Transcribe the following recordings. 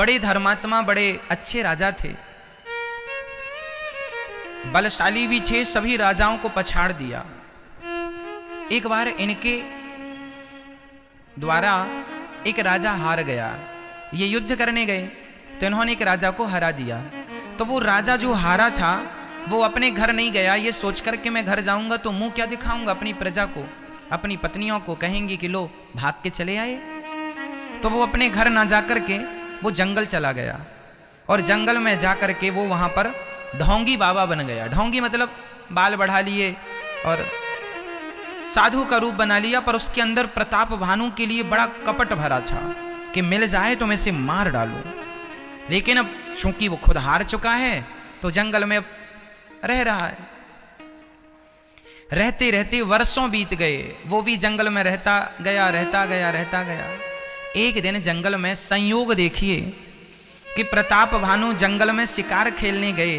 बड़े धर्मात्मा, बड़े अच्छे राजा थे, बलशाली भी थे, सभी राजाओं को पछाड़ दिया। एक बार इनके द्वारा एक राजा हार गया। ये युद्ध करने गए तो इन्होंने एक राजा को हरा दिया। तो वो राजा जो हारा था वो अपने घर नहीं गया, ये सोच कर के मैं घर जाऊंगा तो मुंह क्या दिखाऊंगा अपनी प्रजा को, अपनी पत्नियों को, कहेंगे कि लो भाग के चले आए। तो वो अपने घर ना जा कर के वो जंगल चला गया और जंगल में जा कर के वो वहां पर ढोंगी बाबा बन गया। ढोंगी मतलब बाल बढ़ा लिए और साधु का रूप बना लिया, पर उसके अंदर प्रताप भानु के लिए बड़ा कपट भरा था कि मिल जाए तो मैं इसे मार डालूं। लेकिन अब चूंकि वो खुद हार चुका है तो जंगल में रह रहा है। रहते रहते वर्षों बीत गए, वो भी जंगल में रहता गया, रहता गया, रहता गया। एक दिन जंगल में संयोग देखिए कि प्रताप भानु जंगल में शिकार खेलने गए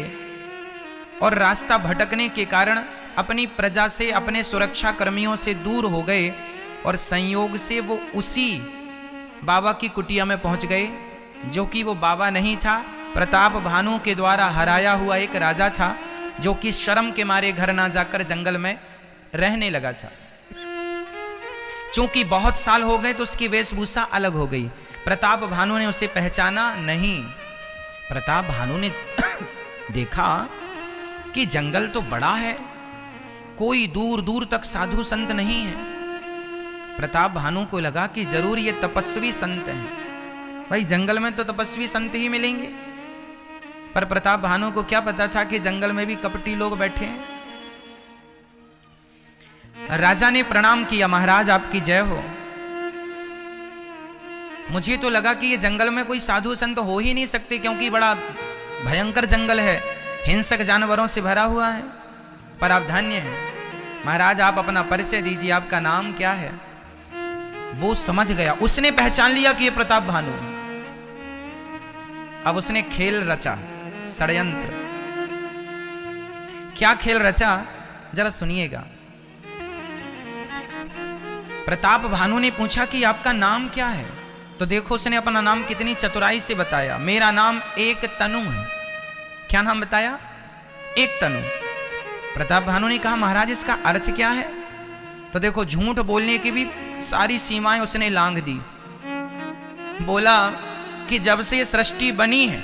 और रास्ता भटकने के कारण अपनी प्रजा से, अपने सुरक्षा कर्मियों से दूर हो गए और संयोग से वो उसी बाबा की कुटिया में पहुंच गए, जो कि वो बाबा नहीं था, प्रताप भानु के द्वारा हराया हुआ एक राजा था, जो कि शर्म के मारे घर ना जाकर जंगल में रहने लगा था। चूंकि बहुत साल हो गए तो उसकी वेशभूषा अलग हो गई। प्रताप भानु ने उसे पहचाना नहीं। प्रताप भानु ने देखा कि जंगल तो बड़ा है, कोई दूर दूर तक साधु संत नहीं है। प्रताप भानु को लगा कि जरूर ये तपस्वी संत हैं। भाई जंगल में तो तपस्वी संत ही मिलेंगे, पर प्रताप भानु को क्या पता था कि जंगल में भी कपटी लोग बैठे हैं। राजा ने प्रणाम किया, महाराज आपकी जय हो। मुझे तो लगा कि ये जंगल में कोई साधु संत हो ही नहीं सकते, क्योंकि बड़ा भयंकर जंगल है, हिंसक जानवरों से भरा हुआ है, पर आप धन्य हैं। महाराज आप अपना परिचय दीजिए, आपका नाम क्या है? वो समझ गया, उसने पहचान लिया कि ये प्रताप भानु। अब उसने खेल रचा, षड्यंत्र। क्या खेल रचा जरा सुनिएगा। प्रताप भानु ने पूछा कि आपका नाम क्या है? तो देखो उसने अपना नाम कितनी चतुराई से बताया, मेरा नाम एक तनु है। क्या नाम बताया? एक तनु। प्रताप भानु ने कहा महाराज इसका अर्थ क्या है? तो देखो झूठ बोलने की भी सारी सीमाएं उसने लांघ दी। बोला कि जब से ये सृष्टि बनी है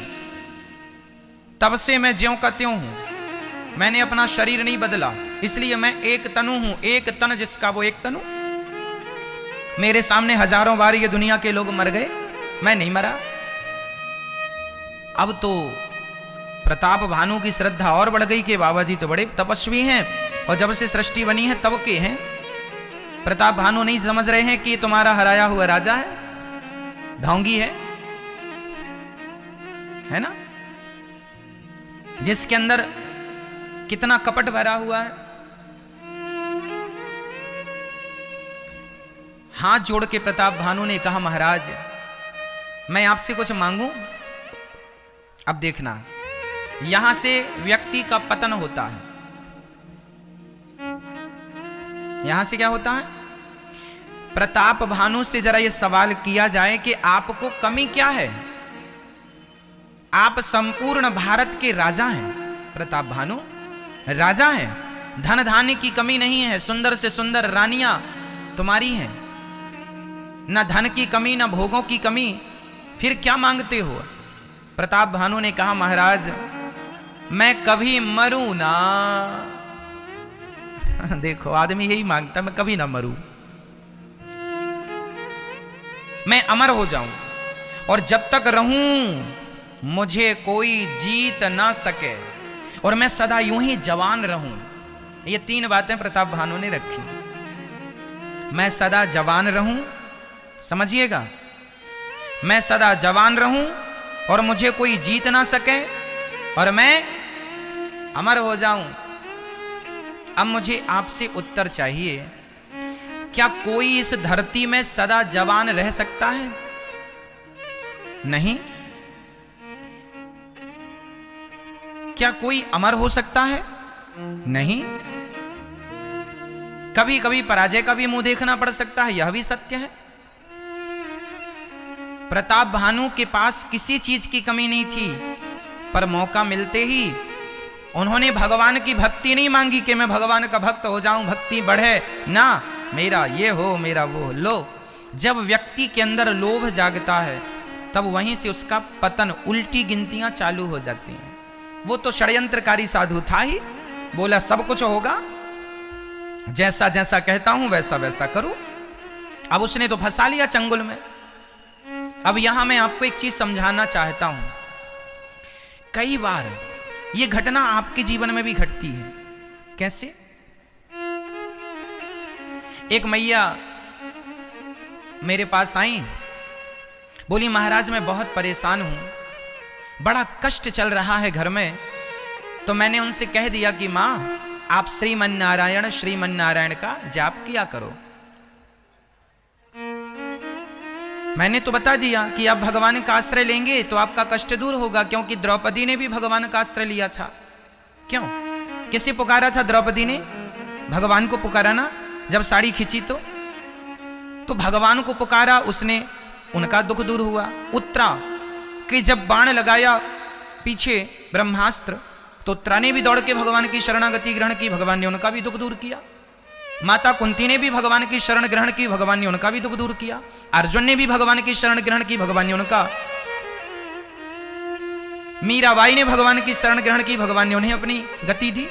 तब से मैं ज्यों का त्यों हूं, मैंने अपना शरीर नहीं बदला, इसलिए मैं एक तनु हूं। एक तन जिसका वो एक तनु। मेरे सामने हजारों बार ये दुनिया के लोग मर गए, मैं नहीं मरा। अब तो प्रताप भानु की श्रद्धा और बढ़ गई कि बाबा जी तो बड़े तपस्वी हैं और जब से सृष्टि बनी है तब के हैं। प्रताप भानु नहीं समझ रहे हैं कि तुम्हारा हराया हुआ राजा है, ढोंगी है ना, जिसके अंदर कितना कपट भरा हुआ है। हाथ जोड़ के प्रताप भानु ने कहा महाराज मैं आपसे कुछ मांगूं? अब देखना, यहां से व्यक्ति का पतन होता है। यहां से क्या होता है? प्रताप भानु से जरा यह सवाल किया जाए कि आपको कमी क्या है? आप संपूर्ण भारत के राजा हैं। प्रताप भानु राजा हैं, धन धान्य की कमी नहीं है, सुंदर से सुंदर रानियां तुम्हारी हैं, न धन की कमी न भोगों की कमी, फिर क्या मांगते हो? प्रताप भानु ने कहा महाराज मैं कभी मरूं ना। देखो आदमी यही मांगता, मैं कभी ना मरूं, मैं अमर हो जाऊं और जब तक रहूं मुझे कोई जीत ना सके और मैं सदा यूं ही जवान रहूं। ये तीन बातें प्रताप भानु ने रखी। मैं सदा जवान रहूं, समझिएगा, मैं सदा जवान रहूं और मुझे कोई जीत ना सके और मैं अमर हो जाऊं। अब मुझे आपसे उत्तर चाहिए, क्या कोई इस धरती में सदा जवान रह सकता है? नहीं। क्या कोई अमर हो सकता है? नहीं। कभी कभी पराजय का भी मुंह देखना पड़ सकता है, यह भी सत्य है। प्रताप भानु के पास किसी चीज की कमी नहीं थी, पर मौका मिलते ही उन्होंने भगवान की भक्ति नहीं मांगी कि मैं भगवान का भक्त हो जाऊं, भक्ति बढ़े ना, मेरा ये हो मेरा वो। लो, जब व्यक्ति के अंदर लोभ जागता है तब वहीं से उसका पतन, उल्टी गिनतियां चालू हो जाती हैं। वो तो षड्यंत्रकारी साधु था ही, बोला सब कुछ होगा, जैसा जैसा कहता हूं वैसा वैसा करो। अब उसने तो फंसा लिया चंगुल में। अब यहां मैं आपको एक चीज समझाना चाहता हूं। कई बार यह घटना आपके जीवन में भी घटती है। कैसे? एक मैया मेरे पास आई, बोली महाराज मैं बहुत परेशान हूं, बड़ा कष्ट चल रहा है घर में। तो मैंने उनसे कह दिया कि मां आप श्रीमन नारायण का जाप किया करो। मैंने तो बता दिया कि आप भगवान का आश्रय लेंगे तो आपका कष्ट दूर होगा, क्योंकि द्रौपदी ने भी भगवान का आश्रय लिया था। क्यों? किसे पुकारा था द्रौपदी ने? भगवान को पुकारा ना, जब साड़ी खींची तो भगवान को पुकारा उसने, उनका दुख दूर हुआ। उत्तरा कि जब बाण लगाया पीछे ब्रह्मास्त्र, तो उत्तरा ने भी दौड़ के भगवान की शरणागति ग्रहण की, भगवान ने उनका भी दुख दूर किया। माता कुंती ने भी भगवान की शरण ग्रहण की, भगवान ने उनका भी दुख दूर किया। अर्जुन ने भी भगवान की शरण ग्रहण की, भगवान ने उनका। मीराबाई ने भगवान की शरण ग्रहण की, भगवान ने उन्हें अपनी गति दी।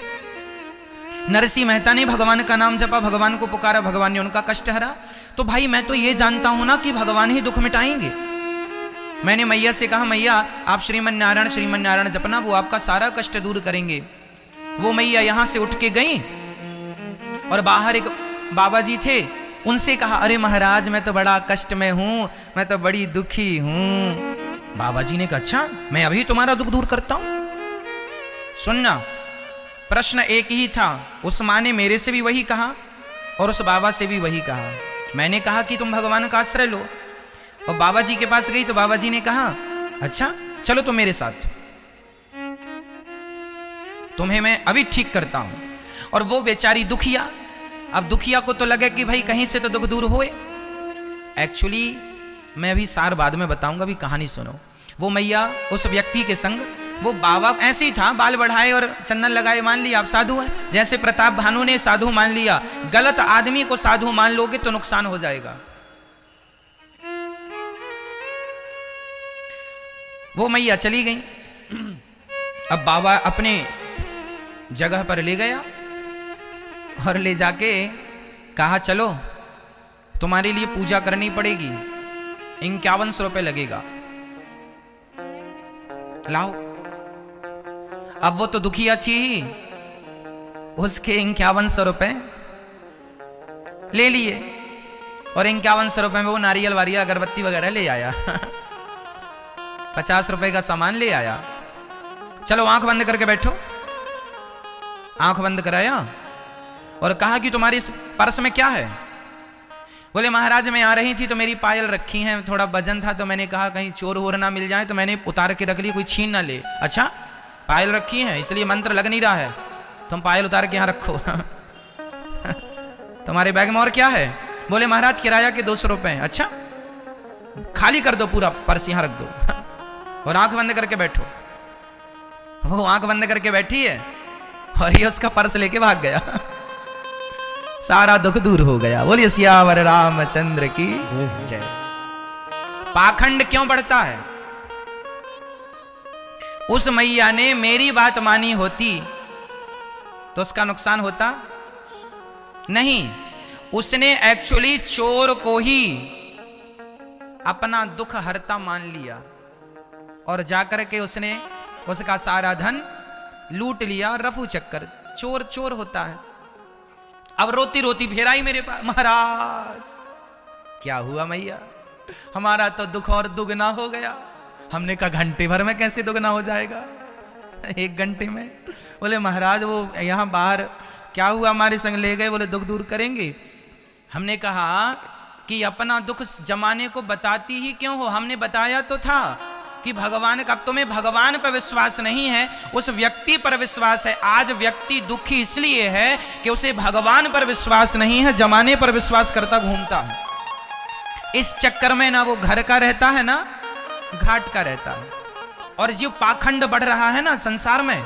नरसिंह मेहता ने भगवान का नाम जपा, भगवान को पुकारा, भगवान ने उनका कष्ट हरा। तो भाई मैं तो ये जानता हूं ना कि भगवान ही दुख मिटाएंगे। मैंने मैया से कहा मैया आप श्रीमन नारायण जपना, वो आपका सारा कष्ट दूर करेंगे। वो मैया यहां से उठ के गई और बाहर एक बाबा जी थे, उनसे कहा अरे महाराज मैं तो बड़ा कष्ट में हूं, मैं तो बड़ी दुखी हूं। बाबा जी ने कहा अच्छा मैं अभी तुम्हारा दुख दूर करता हूं। सुनना, प्रश्न एक ही था। उस माँ ने मेरे से भी वही कहा और उस बाबा से भी वही कहा। मैंने कहा कि तुम भगवान का आश्रय लो, और बाबा जी के पास गई तो बाबा जी ने कहा अच्छा चलो तो मेरे साथ, तुम्हें मैं अभी ठीक करता हूं। और वो बेचारी दुखिया, अब दुखिया को तो लगे कि भाई कहीं से तो दुख दूर होए। एक्चुअली मैं अभी सार बाद में बताऊंगा, अभी कहानी सुनो। वो मैया उस व्यक्ति के संग, वो बाबा ऐसे ही था, बाल बढ़ाए और चंदन लगाए, मान लिया आप साधु हैं। जैसे प्रताप भानु ने साधु मान लिया। गलत आदमी को साधु मान लोगे तो नुकसान हो जाएगा। वो मैया चली गई। अब बाबा अपने जगह पर ले गया और ले जाके कहा चलो तुम्हारे लिए पूजा करनी पड़ेगी, 51 रुपए लगेगा, लाओ। अब वो तो दुखिया थी, उसके 5100 रुपए ले लिए और 5100 रुपए में वो नारियल वारियल अगरबत्ती वगैरह ले आया। 50 रुपए का सामान ले आया। चलो आंख बंद करके बैठो। आंख बंद कराया और कहा कि तुम्हारी इस पर्स में क्या है? बोले महाराज मैं आ रही थी तो मेरी पायल रखी हैं, थोड़ा वजन था तो मैंने कहा कहीं चोर वोर ना मिल जाए तो मैंने उतार के रख ली, कोई छीन ना ले। अच्छा पायल रखी है इसलिए मंत्र लग नहीं रहा है, तुम पायल उतार के यहां रखो। तुम्हारे बैग में और क्या है? बोले महाराज किराया के 200 रुपए। अच्छा खाली कर दो पूरा पर्स, यहां रख दो और आंख बंद करके बैठो। वो आंख बंद करके बैठी है और ये उसका पर्स लेके भाग गया। सारा दुख दूर हो गया। बोलिए सियावर रामचंद्र की जय। पाखंड क्यों बढ़ता है? उस मैया ने मेरी बात मानी होती तो उसका नुकसान होता नहीं। उसने एक्चुअली चोर को ही अपना दुख हरता मान लिया और जाकर के उसने उसका सारा धन लूट लिया। रफू चक्कर, चोर चोर होता है। अब रोती रोती फिर आई मेरे पास, महाराज क्या हुआ मैया, हमारा तो दुख और दुगना हो गया। हमने कहा घंटे भर में कैसे दुगना हो जाएगा, 1 घंटे में। बोले महाराज वो यहाँ बाहर क्या हुआ, हमारे संग ले गए, बोले दुख दूर करेंगे। हमने कहा कि अपना दुख जमाने को बताती ही क्यों हो? हमने बताया तो था कि भगवान का, अब तुम्हें भगवान पर विश्वास नहीं है, उस व्यक्ति पर विश्वास है। आज व्यक्ति दुखी इसलिए है कि उसे भगवान पर विश्वास नहीं है, जमाने पर विश्वास करता घूमता है। इस चक्कर में ना वो घर का रहता है ना घाट का रहता है। और जो पाखंड बढ़ रहा है ना संसार में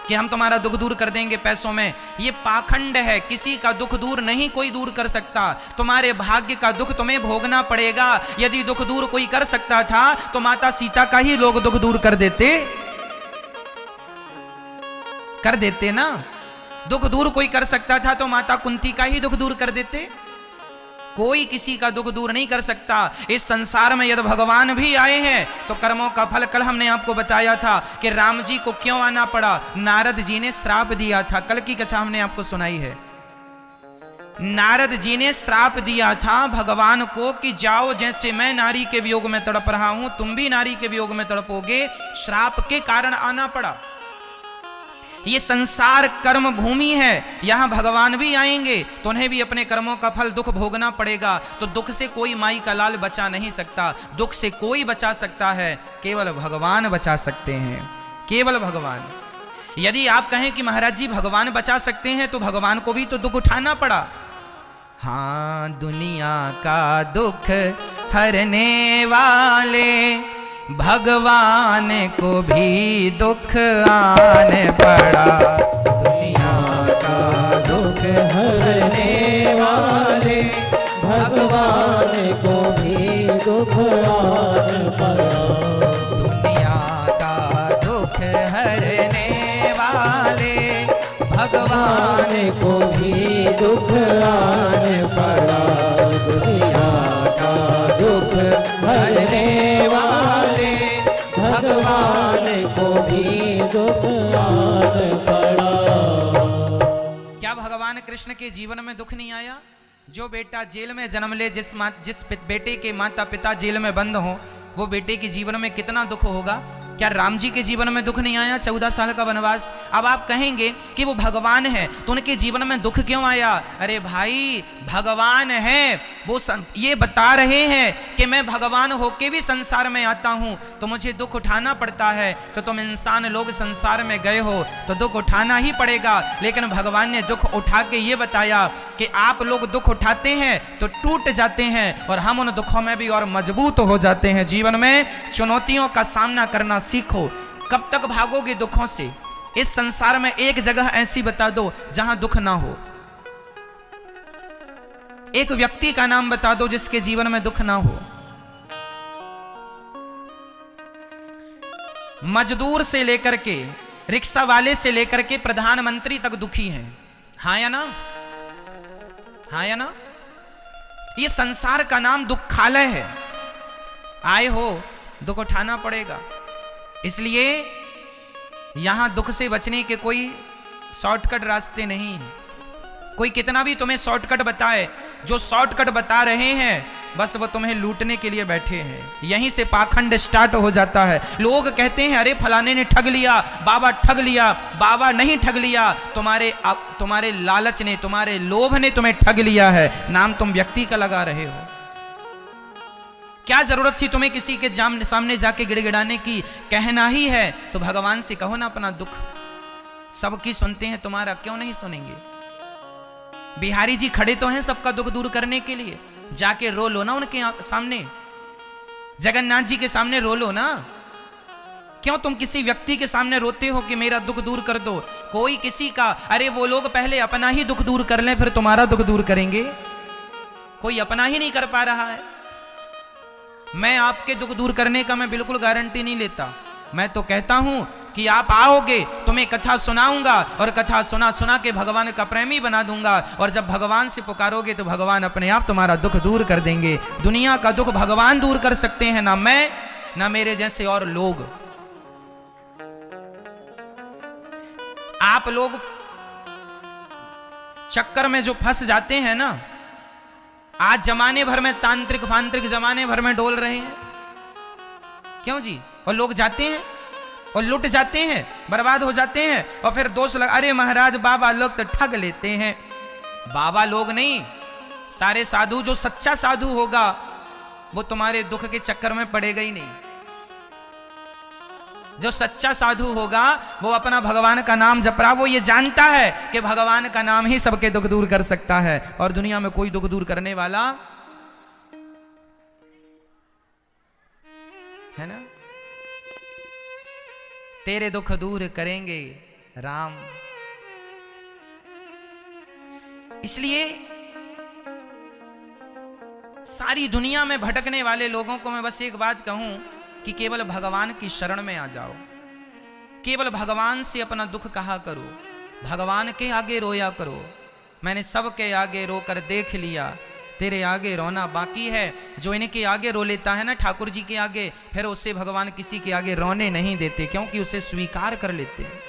कि हम तुम्हारा दुख दूर कर देंगे पैसों में, ये पाखंड है। किसी का दुख दूर नहीं कोई दूर कर सकता। तुम्हारे भाग्य का दुख तुम्हें भोगना पड़ेगा। यदि दुख दूर कोई कर सकता था तो माता सीता का ही लोग दुख दूर कर देते ना। दुख दूर कोई कर सकता था तो माता कुंती का ही दुख दूर कर देते। कोई किसी का दुख दूर नहीं कर सकता। इस संसार में यदि भगवान भी आए हैं तो कर्मों का फल, कल हमने आपको बताया था कि राम जी को क्यों आना पड़ा, नारद जी ने श्राप दिया था। कल की कथा हमने आपको सुनाई है। नारद जी ने श्राप दिया था भगवान को कि जाओ, जैसे मैं नारी के वियोग में तड़प रहा हूं तुम भी नारी के वियोग में तड़पोगे। श्राप के कारण आना पड़ा। ये संसार कर्म भूमि है, यहां भगवान भी आएंगे तो उन्हें भी अपने कर्मों का फल दुख भोगना पड़ेगा। तो दुख से कोई माई का लाल बचा नहीं सकता। दुख से कोई बचा सकता है, केवल भगवान बचा सकते हैं, केवल भगवान। यदि आप कहें कि महाराज जी भगवान बचा सकते हैं तो भगवान को भी तो दुख उठाना पड़ा। हाँ, दुनिया का दुख हरने वाले भगवान को भी दुख आने पड़ा। दुनिया का दुख हरने वाले भगवान को भी दुख आने पड़ा। दुनिया का दुख हरने वाले भगवान को भी दुख आने पड़ा। दुनिया का दुख हरने भगवान को भी दुख आने पड़ा। क्या भगवान कृष्ण के जीवन में दुख नहीं आया? जो बेटा जेल में जन्म ले, जिस बेटे के माता पिता जेल में बंद हो, वो बेटे के जीवन में कितना दुख होगा। क्या राम जी के जीवन में दुख नहीं आया? 14 साल का वनवास। अब आप कहेंगे कि वो भगवान है तो उनके जीवन में दुख क्यों आया? अरे भाई, भगवान है, वो ये बता रहे हैं कि मैं भगवान होके भी संसार में आता हूं तो मुझे दुख उठाना पड़ता है। तो तुम इंसान लोग संसार में गए हो तो दुख उठाना ही पड़ेगा। लेकिन भगवान ने दुख उठा के ये बताया कि आप लोग दुख उठाते हैं तो टूट जाते हैं और हम उन दुखों में भी और मजबूत हो जाते हैं। जीवन में चुनौतियों का सामना करना सीखो। कब तक भागोगे दुखों से? इस संसार में एक जगह ऐसी बता दो जहां दुख ना हो। एक व्यक्ति का नाम बता दो जिसके जीवन में दुख ना हो। मजदूर से लेकर के, रिक्शा वाले से लेकर के प्रधानमंत्री तक दुखी हैं। हाँ या ना? हाँ या ना? ये संसार का नाम दुखालय है। आए हो, दुख उठाना पड़ेगा। इसलिए यहां दुख से बचने के कोई शॉर्टकट रास्ते नहीं है। कोई कितना भी तुम्हें शॉर्टकट बताए, जो शॉर्टकट बता रहे हैं बस वो तुम्हें लूटने के लिए बैठे हैं। यहीं से पाखंड स्टार्ट हो जाता है। लोग कहते हैं अरे फलाने ने ठग लिया, बाबा ठग लिया। बाबा नहीं ठग लिया, तुम्हारे लालच ने, तुम्हारे लोभ ने तुम्हें ठग लिया है। नाम तुम व्यक्ति का लगा रहे हो। क्या जरूरत थी तुम्हें किसी के सामने जाके गिड़गिड़ाने की? कहना ही है तो भगवान से कहो ना अपना दुख। सबकी सुनते हैं, तुम्हारा क्यों नहीं सुनेंगे? बिहारी जी खड़े तो हैं सबका दुख दूर करने के लिए। जाके रो लो ना उनके सामने, जगन्नाथ जी के सामने रो लो ना। क्यों तुम किसी व्यक्ति के सामने रोते हो कि मेरा दुख दूर कर दो? कोई किसी का, अरे वो लोग पहले अपना ही दुख दूर कर लें फिर तुम्हारा दुख दूर करेंगे। कोई अपना ही नहीं कर पा रहा है। मैं आपके दुख दूर करने का मैं बिल्कुल गारंटी नहीं लेता। मैं तो कहता हूं कि आप आओगे, तुम्हें कथा सुनाऊंगा और कथा सुना सुना के भगवान का प्रेमी बना दूंगा। और जब भगवान से पुकारोगे तो भगवान अपने आप तुम्हारा दुख दूर कर देंगे। दुनिया का दुख भगवान दूर कर सकते हैं, ना मैं, ना मेरे जैसे और लोग। आप लोग चक्कर में जो फंस जाते हैं ना, आज जमाने भर में तांत्रिक फांत्रिक जमाने भर में डोल रहे हैं। क्यों जी? और लोग जाते हैं और लुट जाते हैं, बर्बाद हो जाते हैं और फिर दोष लगा, अरे महाराज बाबा लोग तो ठग लेते हैं। बाबा लोग नहीं, सारे साधु। जो सच्चा साधु होगा वो तुम्हारे दुख के चक्कर में पड़ेगा ही नहीं। जो सच्चा साधु होगा वो अपना भगवान का नाम जप रहा, वो ये जानता है कि भगवान का नाम ही सबके दुख दूर कर सकता है और दुनिया में कोई दुख दूर करने वाला है ना। तेरे दुख दूर करेंगे राम। इसलिए सारी दुनिया में भटकने वाले लोगों को मैं बस एक बात कहूं कि केवल भगवान की शरण में आ जाओ, केवल भगवान से अपना दुख कहा करो, भगवान के आगे रोया करो। मैंने सबके आगे रोकर देख लिया, तेरे आगे रोना बाकी है। जो इनके आगे रो लेता है ना ठाकुर जी के आगे, फिर उसे भगवान किसी के आगे रोने नहीं देते, क्योंकि उसे स्वीकार कर लेते हैं।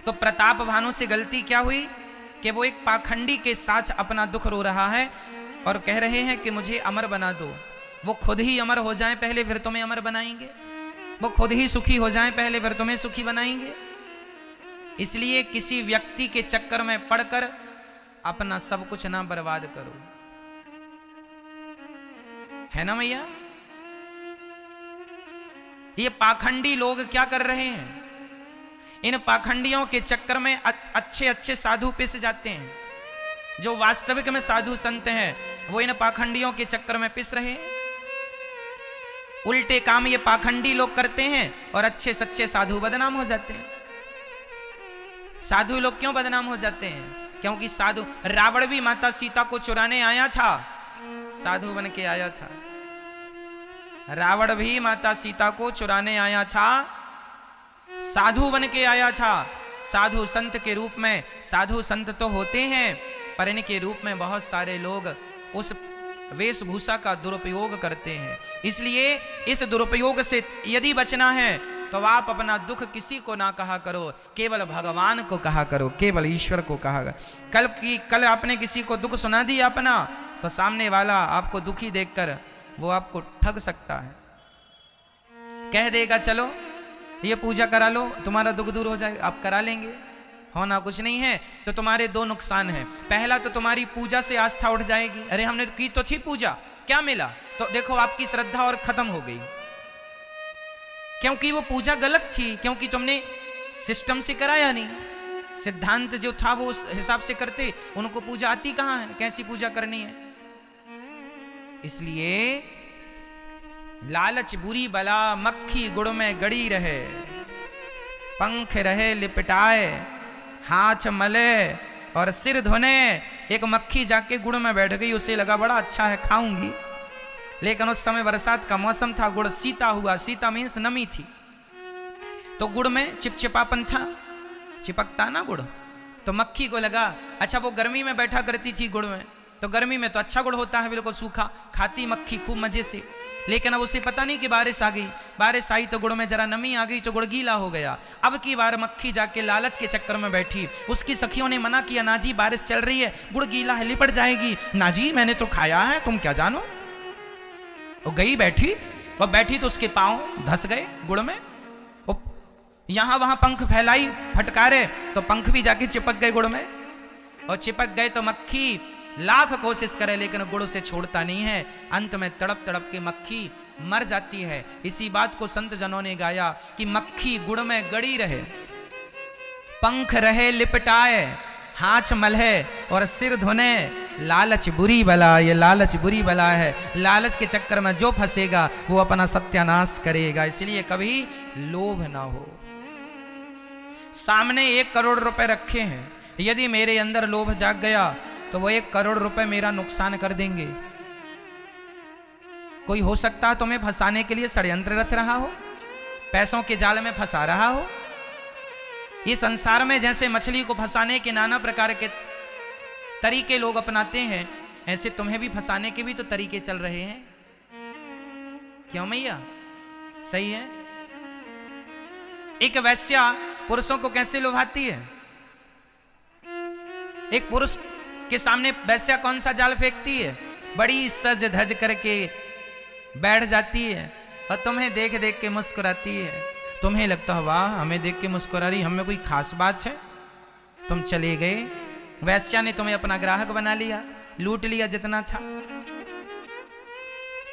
तो प्रताप भानु से गलती क्या हुई कि वो एक पाखंडी के साथ अपना दुख रो रहा है और कह रहे हैं कि मुझे अमर बना दो। वो खुद ही अमर हो जाएं पहले, फिर तुम्हें अमर बनाएंगे। वो खुद ही सुखी हो जाएं पहले, फिर तुम्हें सुखी बनाएंगे। इसलिए किसी व्यक्ति के चक्कर में पड़कर अपना सब कुछ ना बर्बाद करो, है ना भैया। ये पाखंडी लोग क्या कर रहे हैं, इन पाखंडियों के चक्कर में अच्छे अच्छे साधु पिस जाते हैं। जो वास्तविक में साधु संत हैं वो इन पाखंडियों के चक्कर में पिस रहे हैं। उल्टे काम ये पाखंडी लोग करते हैं और अच्छे सच्चे साधु बदनाम हो जाते हैं। साधु लोग क्यों बदनाम हो जाते हैं? क्योंकि साधु, रावण भी माता सीता को चुराने आया था, साधु बन के आया था। रावण भी माता सीता को चुराने आया था, साधु बन के आया था। साधु संत के रूप में, साधु संत तो होते हैं पर इनके रूप में बहुत सारे लोग उस वेशभूषा का दुरुपयोग करते हैं। इसलिए इस दुरुपयोग से यदि बचना है तो आप अपना दुख किसी को ना कहा करो, केवल भगवान को कहा करो, केवल ईश्वर को कहा करो। कल आपने किसी को दुख सुना दिया अपना, तो सामने वाला आपको दुखी देखकर वो आपको ठग सकता है। कह देगा चलो ये पूजा करा लो तुम्हारा दुख दूर हो जाएगा, आप करा लेंगे, होना कुछ नहीं है। तो तुम्हारे दो नुकसान हैं। पहला तो तुम्हारी पूजा से आस्था उठ जाएगी, अरे हमने की तो थी पूजा, क्या मिला? तो देखो आपकी श्रद्धा और खत्म हो गई, क्योंकि वो पूजा गलत थी, क्योंकि तुमने सिस्टम से कराया नहीं। सिद्धांत जो था वो उस हिसाब से करते, उनको पूजा आती कहां है, कैसी पूजा करनी है। इसलिए लालच बुरी बला, मक्खी गुड़ में गड़ी रहे, पंख रहे लिपटाए, हाथ मले और सिर धोने। एक मक्खी जाके गुड़ में बैठ गई, उसे लगा बड़ा अच्छा है खाऊंगी, लेकिन उस समय बरसात का मौसम था, गुड़ सीता हुआ, सीता मीन्स नमी थी, तो गुड़ में चिपचिपापन था, चिपकता ना गुड़। तो मक्खी को लगा अच्छा वो गर्मी में बैठा करती थी गुड़ में, तो गर्मी में तो अच्छा गुड़ होता है बिल्कुल सूखा, खाती मक्खी खूब मजे से। लेकिन अब उसे पता नहीं कि बारिश आ गई, बारिश आई तो गुड़ में जरा नमी आ गई तो गुड़ गीला हो गया। अब की बार मक्खी जाके लालच के चक्कर में बैठी, उसकी सखियों ने मना किया, ना जी बारिश चल रही है, गुड़ गीला है लिपट जाएगी। ना जी मैंने तो खाया है, तुम क्या जानो। वो गई बैठी, और बैठी तो उसके पांव धस गए गुड़ में, यहां वहां पंख फैलाई फटकारे तो पंख भी जाके चिपक गए गुड़ में, और चिपक गए तो मक्खी लाख कोशिश करे लेकिन गुड़ से छोड़ता नहीं है। अंत में तड़प तड़प के मक्खी मर जाती है। इसी बात को संत जनों ने गाया कि मक्खी गुड़ में गड़ी रहे, पंख रहे लिपटाए, हाथ मलहे और सिर धोने, लालच बुरी बला। ये लालच बुरी बला है, लालच के चक्कर में जो फंसेगा वो अपना सत्यानाश करेगा। इसलिए कभी लोभ ना हो। सामने 1 करोड़ रुपए रखे हैं, यदि मेरे अंदर लोभ जाग गया तो वो 1 करोड़ रुपए मेरा नुकसान कर देंगे। कोई हो सकता है तुम्हें फंसाने के लिए षड्यंत्र रच रहा हो, पैसों के जाल में फंसा रहा हो। ये संसार में जैसे मछली को फंसाने के नाना प्रकार के तरीके लोग अपनाते हैं, ऐसे तुम्हें भी फंसाने के भी तो तरीके चल रहे हैं। क्यों मैया? सही है। एक वैश्या पुरुषों को कैसे लुभाती है? एक पुरुष के सामने वैश्या कौन सा जाल फेंकती है? बड़ी सज धज करके बैठ जाती है और तुम्हें देख देख के मुस्कुराती है। तुम्हें लगता है वाह हमें देख के मुस्कुरा रही, हमें कोई खास बात है। तुम चले गए, वैश्या ने तुम्हें अपना ग्राहक बना लिया, लूट लिया जितना था।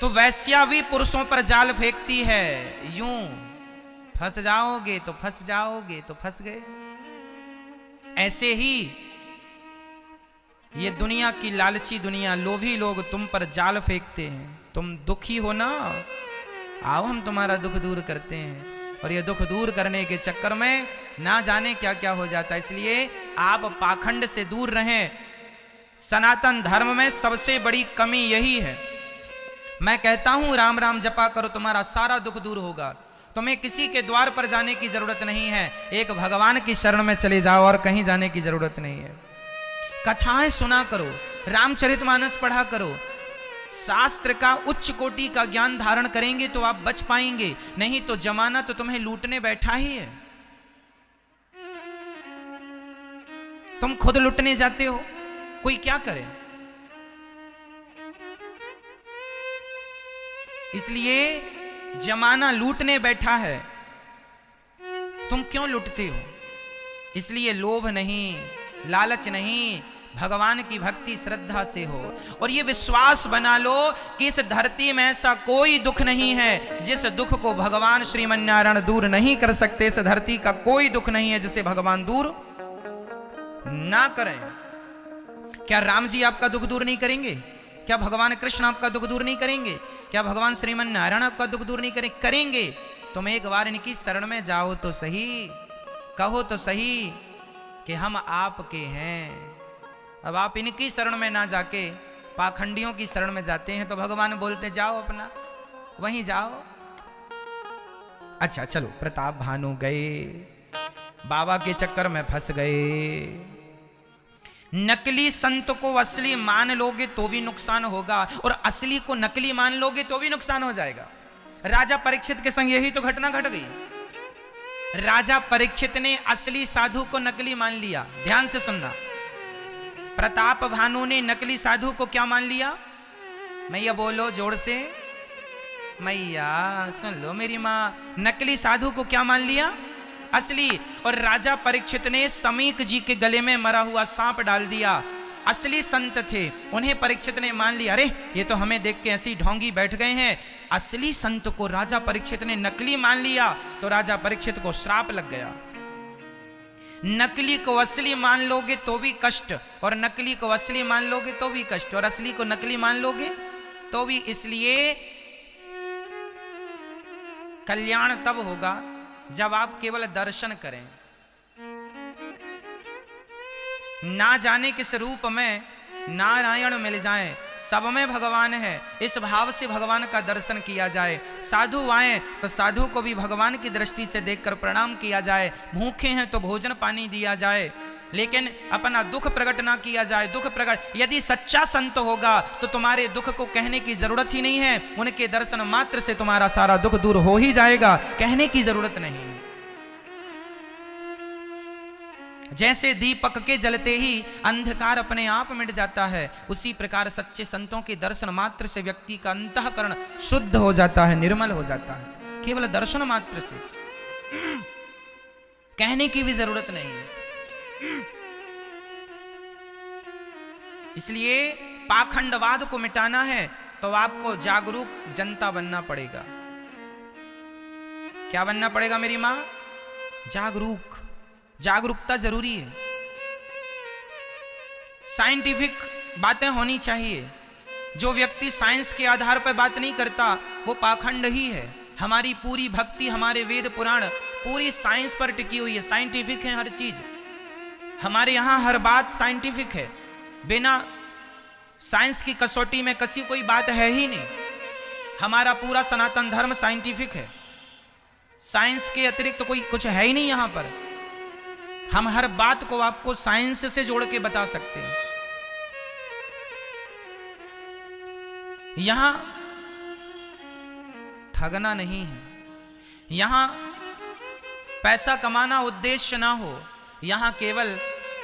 तो वैश्या भी पुरुषों पर जाल फेंकती है, यूं फंस जाओगे तो फंस जाओगे तो फंस गए। ऐसे ही ये दुनिया की लालची दुनिया, लोभी लोग तुम पर जाल फेंकते हैं। तुम दुखी हो ना, आओ हम तुम्हारा दुख दूर करते हैं। और ये दुख दूर करने के चक्कर में ना जाने क्या क्या हो जाता है। इसलिए आप पाखंड से दूर रहें। सनातन धर्म में सबसे बड़ी कमी यही है। मैं कहता हूं राम राम जपा करो, तुम्हारा सारा दुख दूर होगा। तुम्हें किसी के द्वार पर जाने की जरूरत नहीं है, एक भगवान की शरण में चले जाओ और कहीं जाने की जरूरत नहीं है। कथाएं सुना करो, रामचरितमानस पढ़ा करो। शास्त्र का उच्च कोटि का ज्ञान धारण करेंगे तो आप बच पाएंगे, नहीं तो जमाना तो तुम्हें लूटने बैठा ही है। तुम खुद लुटने जाते हो, कोई क्या करे। इसलिए जमाना लूटने बैठा है, तुम क्यों लुटते हो। इसलिए लोभ नहीं, लालच नहीं, भगवान की भक्ति श्रद्धा से हो। और ये विश्वास बना लो कि इस धरती में ऐसा कोई दुख नहीं है जिस दुख को भगवान श्रीमन्नारायण दूर नहीं कर सकते। इस धरती का कोई दुख नहीं है जिसे भगवान दूर ना करें। क्या राम जी आपका दुख दूर नहीं करेंगे? क्या भगवान कृष्ण आपका दुख दूर नहीं करेंगे? क्या भगवान श्रीमन्नारायण आपका दुख दूर नहीं करेंगे? तुम एक बार इनकी शरण में जाओ तो सही, कहो तो सही कि हम आपके हैं। अब आप इनकी शरण में ना जाके पाखंडियों की शरण में जाते हैं तो भगवान बोलते जाओ अपना वहीं जाओ। अच्छा चलो, प्रताप भानु गए, बाबा के चक्कर में फंस गए। नकली संत को असली मान लोगे तो भी नुकसान होगा, और असली को नकली मान लोगे तो भी नुकसान हो जाएगा। राजा परीक्षित के संग यही तो घटना घट गई। राजा परीक्षित ने असली साधु को नकली मान लिया। ध्यान से सुनना, प्रताप भानु ने नकली साधु को क्या मान लिया? मैया बोलो जोर से, मैया सुन लो मेरी माँ। नकली साधु को क्या मान लिया? असली। और राजा परीक्षित ने समीक जी के गले में मरा हुआ सांप डाल दिया। असली संत थे, उन्हें परीक्षित ने मान लिया। अरे ये तो हमें देख के ऐसी ढोंगी बैठ गए हैं। असली संत को राजा परीक्षित ने नकली मान लिया तो राजा परीक्षित को श्राप लग गया। नकली को असली मान लोगे तो भी कष्ट, और नकली को असली मान लोगे तो भी कष्ट, और असली को नकली मान लोगे तो भी। इसलिए कल्याण तब होगा जब आप केवल दर्शन करें। ना जाने किस रूप में नारायण मिल जाएं, सब में भगवान है, इस भाव से भगवान का दर्शन किया जाए। साधु आए तो साधु को भी भगवान की दृष्टि से देखकर प्रणाम किया जाए। भूखे हैं तो भोजन पानी दिया जाए, लेकिन अपना दुख प्रकट ना किया जाए। दुख प्रकट, यदि सच्चा संत होगा तो तुम्हारे दुख को कहने की जरूरत ही नहीं है। उनके दर्शन मात्र से तुम्हारा सारा दुख दूर हो ही जाएगा, कहने की जरूरत नहीं। जैसे दीपक के जलते ही अंधकार अपने आप मिट जाता है, उसी प्रकार सच्चे संतों के दर्शन मात्र से व्यक्ति का अंतःकरण शुद्ध हो जाता है, निर्मल हो जाता है। केवल दर्शन मात्र से, कहने की भी जरूरत नहीं। इसलिए पाखंडवाद को मिटाना है तो आपको जागरूक जनता बनना पड़ेगा। क्या बनना पड़ेगा मेरी मां? जागरूक। जागरूकता जरूरी है। साइंटिफिक बातें होनी चाहिए। जो व्यक्ति साइंस के आधार पर बात नहीं करता वो पाखंड ही है। हमारी पूरी भक्ति, हमारे वेद पुराण पूरी साइंस पर टिकी हुई है। साइंटिफिक है हर चीज। हमारे यहां हर बात साइंटिफिक है। बिना साइंस की कसौटी में कसी कोई बात है ही नहीं। हमारा पूरा सनातन धर्म साइंटिफिक है। साइंस के अतिरिक्त तो कोई कुछ है ही नहीं यहां पर। हम हर बात को आपको साइंस से जोड़ के बता सकते हैं। यहां ठगना नहीं है, यहां पैसा कमाना उद्देश्य ना हो, यहां केवल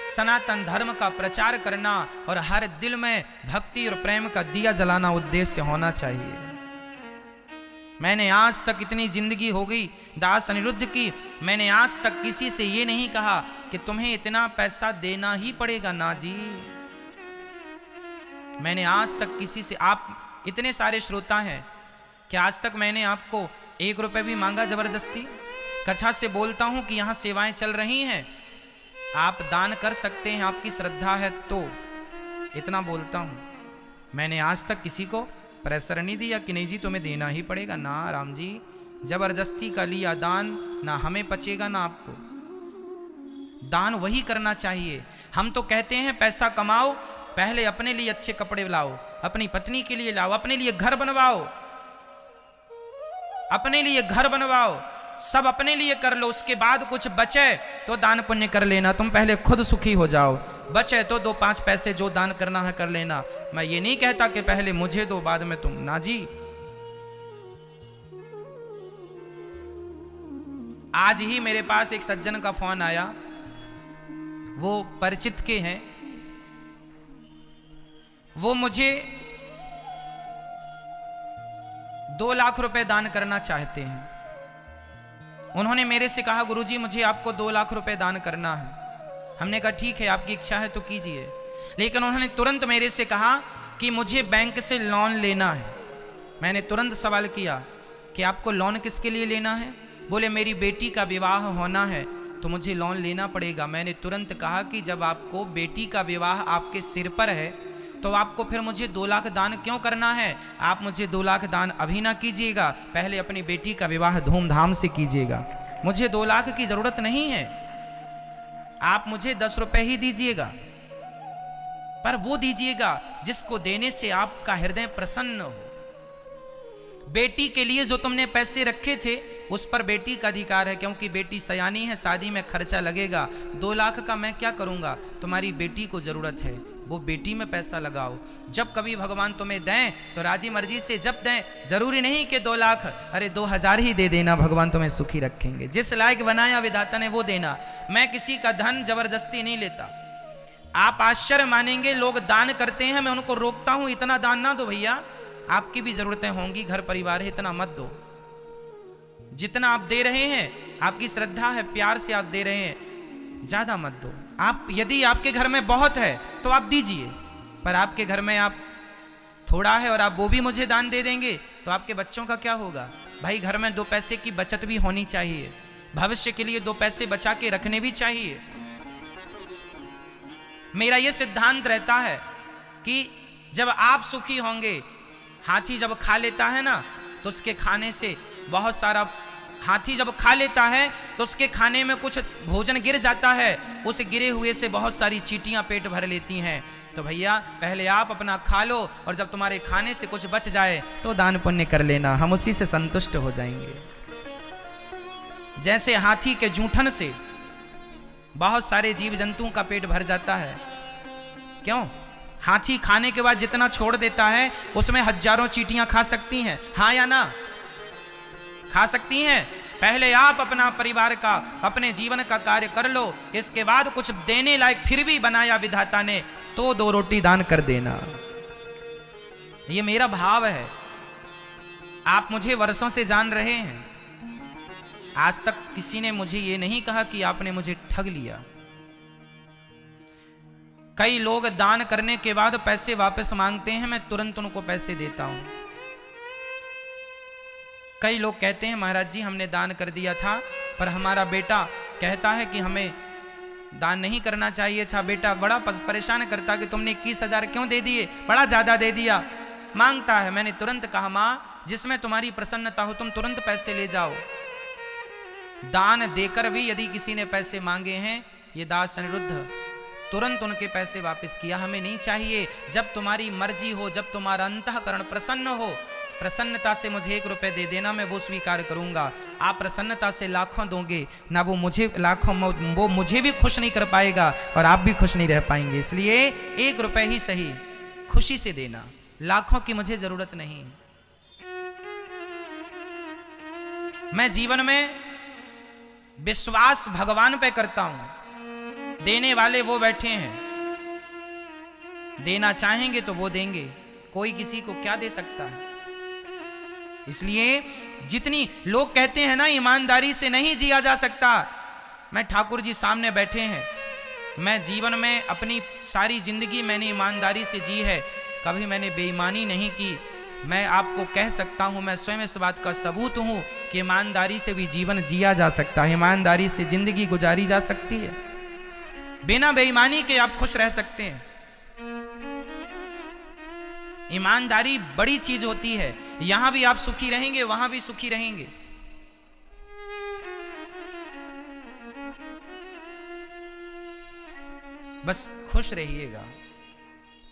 सनातन धर्म का प्रचार करना और हर दिल में भक्ति और प्रेम का दिया जलाना उद्देश्य होना चाहिए। मैंने आज तक इतनी जिंदगी हो गई दास अनिरुद्ध की, मैंने आज तक किसी से ये नहीं कहा कि तुम्हें इतना पैसा देना ही पड़ेगा। ना जी, मैंने आज तक किसी से, आप इतने सारे श्रोता हैं, कि आज तक मैंने आपको 1 रुपए भी मांगा जबरदस्ती? कथा से बोलता हूं कि यहां सेवाएं चल रही हैं, आप दान कर सकते हैं, आपकी श्रद्धा है तो, इतना बोलता हूं। मैंने आज तक किसी को प्रेशर नहीं दिया कि नहीं जी तुम्हें देना ही पड़ेगा। ना राम जी, जबरदस्ती का लिया दान, ना हमें पचेगा ना आपको। दान वही करना चाहिए। हम तो कहते हैं पैसा कमाओ, पहले अपने लिए अच्छे कपड़े लाओ, अपनी पत्नी के लिए लाओ, अपने लिए घर बनवाओ, अपने लिए घर बनवाओ, सब अपने लिए कर लो। उसके बाद कुछ बचे तो दान पुण्य कर लेना। तुम पहले खुद सुखी हो जाओ, बचे तो 2-5 पैसे जो दान करना है कर लेना। मैं ये नहीं कहता कि पहले मुझे दो बाद में तुम, ना जी। आज ही मेरे पास एक सज्जन का फोन आया, वो परिचित के हैं, वो मुझे 2 लाख रुपए दान करना चाहते हैं। उन्होंने मेरे से कहा गुरुजी मुझे आपको 2 लाख रुपए दान करना है। हमने कहा ठीक है, आपकी इच्छा है तो कीजिए। लेकिन उन्होंने तुरंत मेरे से कहा कि मुझे बैंक से लोन लेना है। मैंने तुरंत सवाल किया कि आपको लोन किसके लिए लेना है? बोले मेरी बेटी का विवाह होना है तो मुझे लोन लेना पड़ेगा। मैंने तुरंत कहा कि जब आपको बेटी का विवाह आपके सिर पर है तो आपको फिर मुझे 2 लाख दान क्यों करना है? आप मुझे 2 लाख दान अभी ना कीजिएगा, पहले अपनी बेटी का विवाह धूमधाम से कीजिएगा। मुझे 2 लाख की जरूरत नहीं है, आप मुझे 10 रुपए ही दीजिएगा, पर वो दीजिएगा जिसको देने से आपका हृदय प्रसन्न हो। बेटी के लिए जो तुमने पैसे रखे थे उस पर बेटी का अधिकार है, क्योंकि बेटी सयानी है, शादी में खर्चा लगेगा। 2 लाख का मैं क्या करूंगा? तुम्हारी बेटी को जरूरत है, वो बेटी में पैसा लगाओ। जब कभी भगवान तुम्हें दें तो राजी मर्जी से जब दें, जरूरी नहीं कि 2 लाख, अरे 2000 ही दे देना, भगवान तुम्हें सुखी रखेंगे। जिस लायक बनाया विधाता ने वो देना। मैं किसी का धन जबरदस्ती नहीं लेता। आप आश्चर्य मानेंगे, लोग दान करते हैं, मैं उनको रोकता हूं इतना दान ना दो भैया, आपकी भी जरूरतें होंगी, घर परिवार है, इतना मत दो। जितना आप दे रहे हैं, आपकी श्रद्धा है, प्यार से आप दे रहे हैं, ज्यादा मत दो। आप यदि आपके घर में बहुत है तो आप दीजिए, पर आपके घर में आप थोड़ा है और आप वो भी मुझे दान दे देंगे तो आपके बच्चों का क्या होगा? भाई घर में 2 पैसे की बचत भी होनी चाहिए, भविष्य के लिए 2 पैसे बचा के रखने भी चाहिए। मेरा यह सिद्धांत रहता है कि जब आप सुखी होंगे, हाथी जब खा लेता है ना तो उसके खाने से बहुत सारा, हाथी जब खा लेता है तो उसके खाने में कुछ भोजन गिर जाता है, उस गिरे हुए से बहुत सारी चींटियां पेट भर लेती हैं। तो भैया पहले आप अपना खा लो, और जब तुम्हारे खाने से कुछ बच जाए तो दान पुण्य कर लेना, हम उसी से संतुष्ट हो जाएंगे। जैसे हाथी के जूठन से बहुत सारे जीव जंतुओं का पेट भर जाता है। क्यों? हाथी खाने के बाद जितना छोड़ देता है उसमें हजारों चींटियां खा सकती हैं, हाँ या ना? खा सकती हैं। पहले आप अपना परिवार का, अपने जीवन का कार्य कर लो, इसके बाद कुछ देने लायक फिर भी बनाया विधाता ने तो 2 रोटी दान कर देना। ये मेरा भाव है। आप मुझे वर्षों से जान रहे हैं, आज तक किसी ने मुझे ये नहीं कहा कि आपने मुझे ठग लिया। कई लोग दान करने के बाद पैसे वापस मांगते हैं, मैं तुरंत उनको पैसे देता हूं। कई लोग कहते हैं महाराज जी हमने दान कर दिया था, पर हमारा बेटा कहता है कि हमें दान नहीं करना चाहिए था। बेटा बड़ा परेशान करता कि तुमने 21,000 क्यों दे दिए, बड़ा ज्यादा दे दिया, मांगता है। मैंने तुरंत कहा मां, जिसमें तुम्हारी प्रसन्नता हो तुम तुरंत पैसे ले जाओ। दान देकर भी यदि किसी ने पैसे मांगे हैं, ये दास अनिरुद्ध तुरंत उनके पैसे वापस किया। हमें नहीं चाहिए। जब तुम्हारी मर्जी हो, जब तुम्हारा अंतःकरण प्रसन्न हो, प्रसन्नता से मुझे 1 रुपए दे देना, मैं वो स्वीकार करूंगा। आप प्रसन्नता से लाखों दोगे ना, वो मुझे लाखों, वो मुझे भी खुश नहीं कर पाएगा और आप भी खुश नहीं रह पाएंगे। इसलिए 1 रुपए ही सही खुशी से देना, लाखों की मुझे जरूरत नहीं। मैं जीवन में विश्वास भगवान पे करता हूं। देने वाले वो बैठे हैं, देना चाहेंगे तो वो देंगे, कोई किसी को क्या दे सकता है। इसलिए जितनी लोग कहते हैं ना ईमानदारी से नहीं जिया जा सकता, मैं ठाकुर जी सामने बैठे हैं, मैं जीवन में अपनी सारी जिंदगी मैंने ईमानदारी से जी है, कभी मैंने बेईमानी नहीं की। मैं आपको कह सकता हूं, मैं स्वयं इस बात का सबूत हूं कि ईमानदारी से भी जीवन जिया जा सकता है, ईमानदारी से जिंदगी गुजारी जा सकती है, बिना बेईमानी के आप खुश रह सकते हैं। ईमानदारी बड़ी चीज होती है। यहां भी आप सुखी रहेंगे, वहां भी सुखी रहेंगे। बस खुश रहिएगा,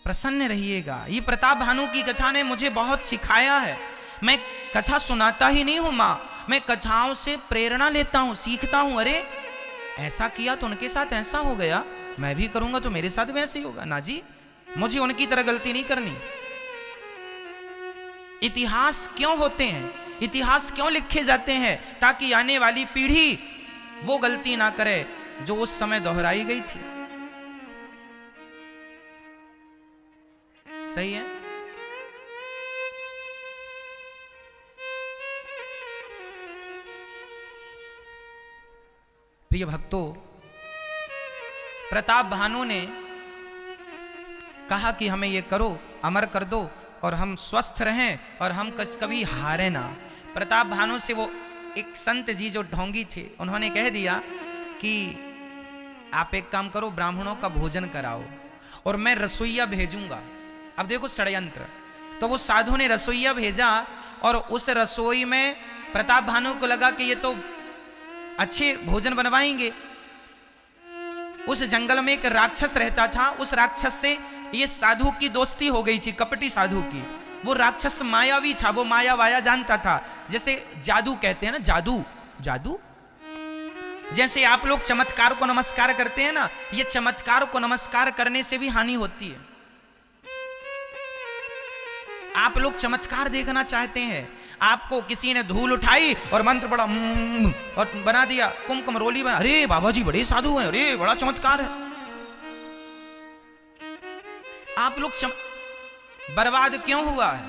प्रसन्न रहिएगा। ये प्रताप भानु की कथा ने मुझे बहुत सिखाया है। मैं कथा सुनाता ही नहीं हूं मां, मैं कथाओं से प्रेरणा लेता हूं, सीखता हूं। अरे ऐसा किया तो उनके साथ ऐसा हो गया, मैं भी करूंगा तो मेरे साथ वैसे ही होगा। ना जी, मुझे उनकी तरह गलती नहीं करनी। इतिहास क्यों होते हैं, इतिहास क्यों लिखे जाते हैं? ताकि आने वाली पीढ़ी वो गलती ना करे जो उस समय दोहराई गई थी। सही है। प्रिय भक्तों, प्रताप भानु ने कहा कि हमें ये करो, अमर कर दो और हम स्वस्थ रहें और हम कभी हारे ना। प्रताप भानु से वो एक संत जी जो ढोंगी थे, उन्होंने कह दिया कि आप एक काम करो, ब्राह्मणों का भोजन कराओ और मैं रसोइया भेजूंगा। अब देखो षड्यंत्र। तो वो साधु ने रसोइया भेजा और उस रसोई में प्रताप भानु को लगा कि ये तो अच्छे भोजन बनवाएंगे। उस जंगल में एक राक्षस रहता था, उस राक्षस से ये साधु की दोस्ती हो गई थी, कपटी साधु की। वो राक्षस मायावी था, वो माया वाया जानता था। जैसे जादू कहते हैं ना, जादू जादू। जैसे आप लोग चमत्कार को नमस्कार करते हैं ना, ये चमत्कार को नमस्कार करने से भी हानि होती है। आप लोग चमत्कार देखना चाहते हैं, आपको किसी ने धूल उठाई और मंत्र बड़ा और बना दिया, कुमकुम रोली बना, अरे बाबा जी बड़े साधु हैं, अरे बड़ा चमत्कार है। आप लोग बर्बाद क्यों हुआ है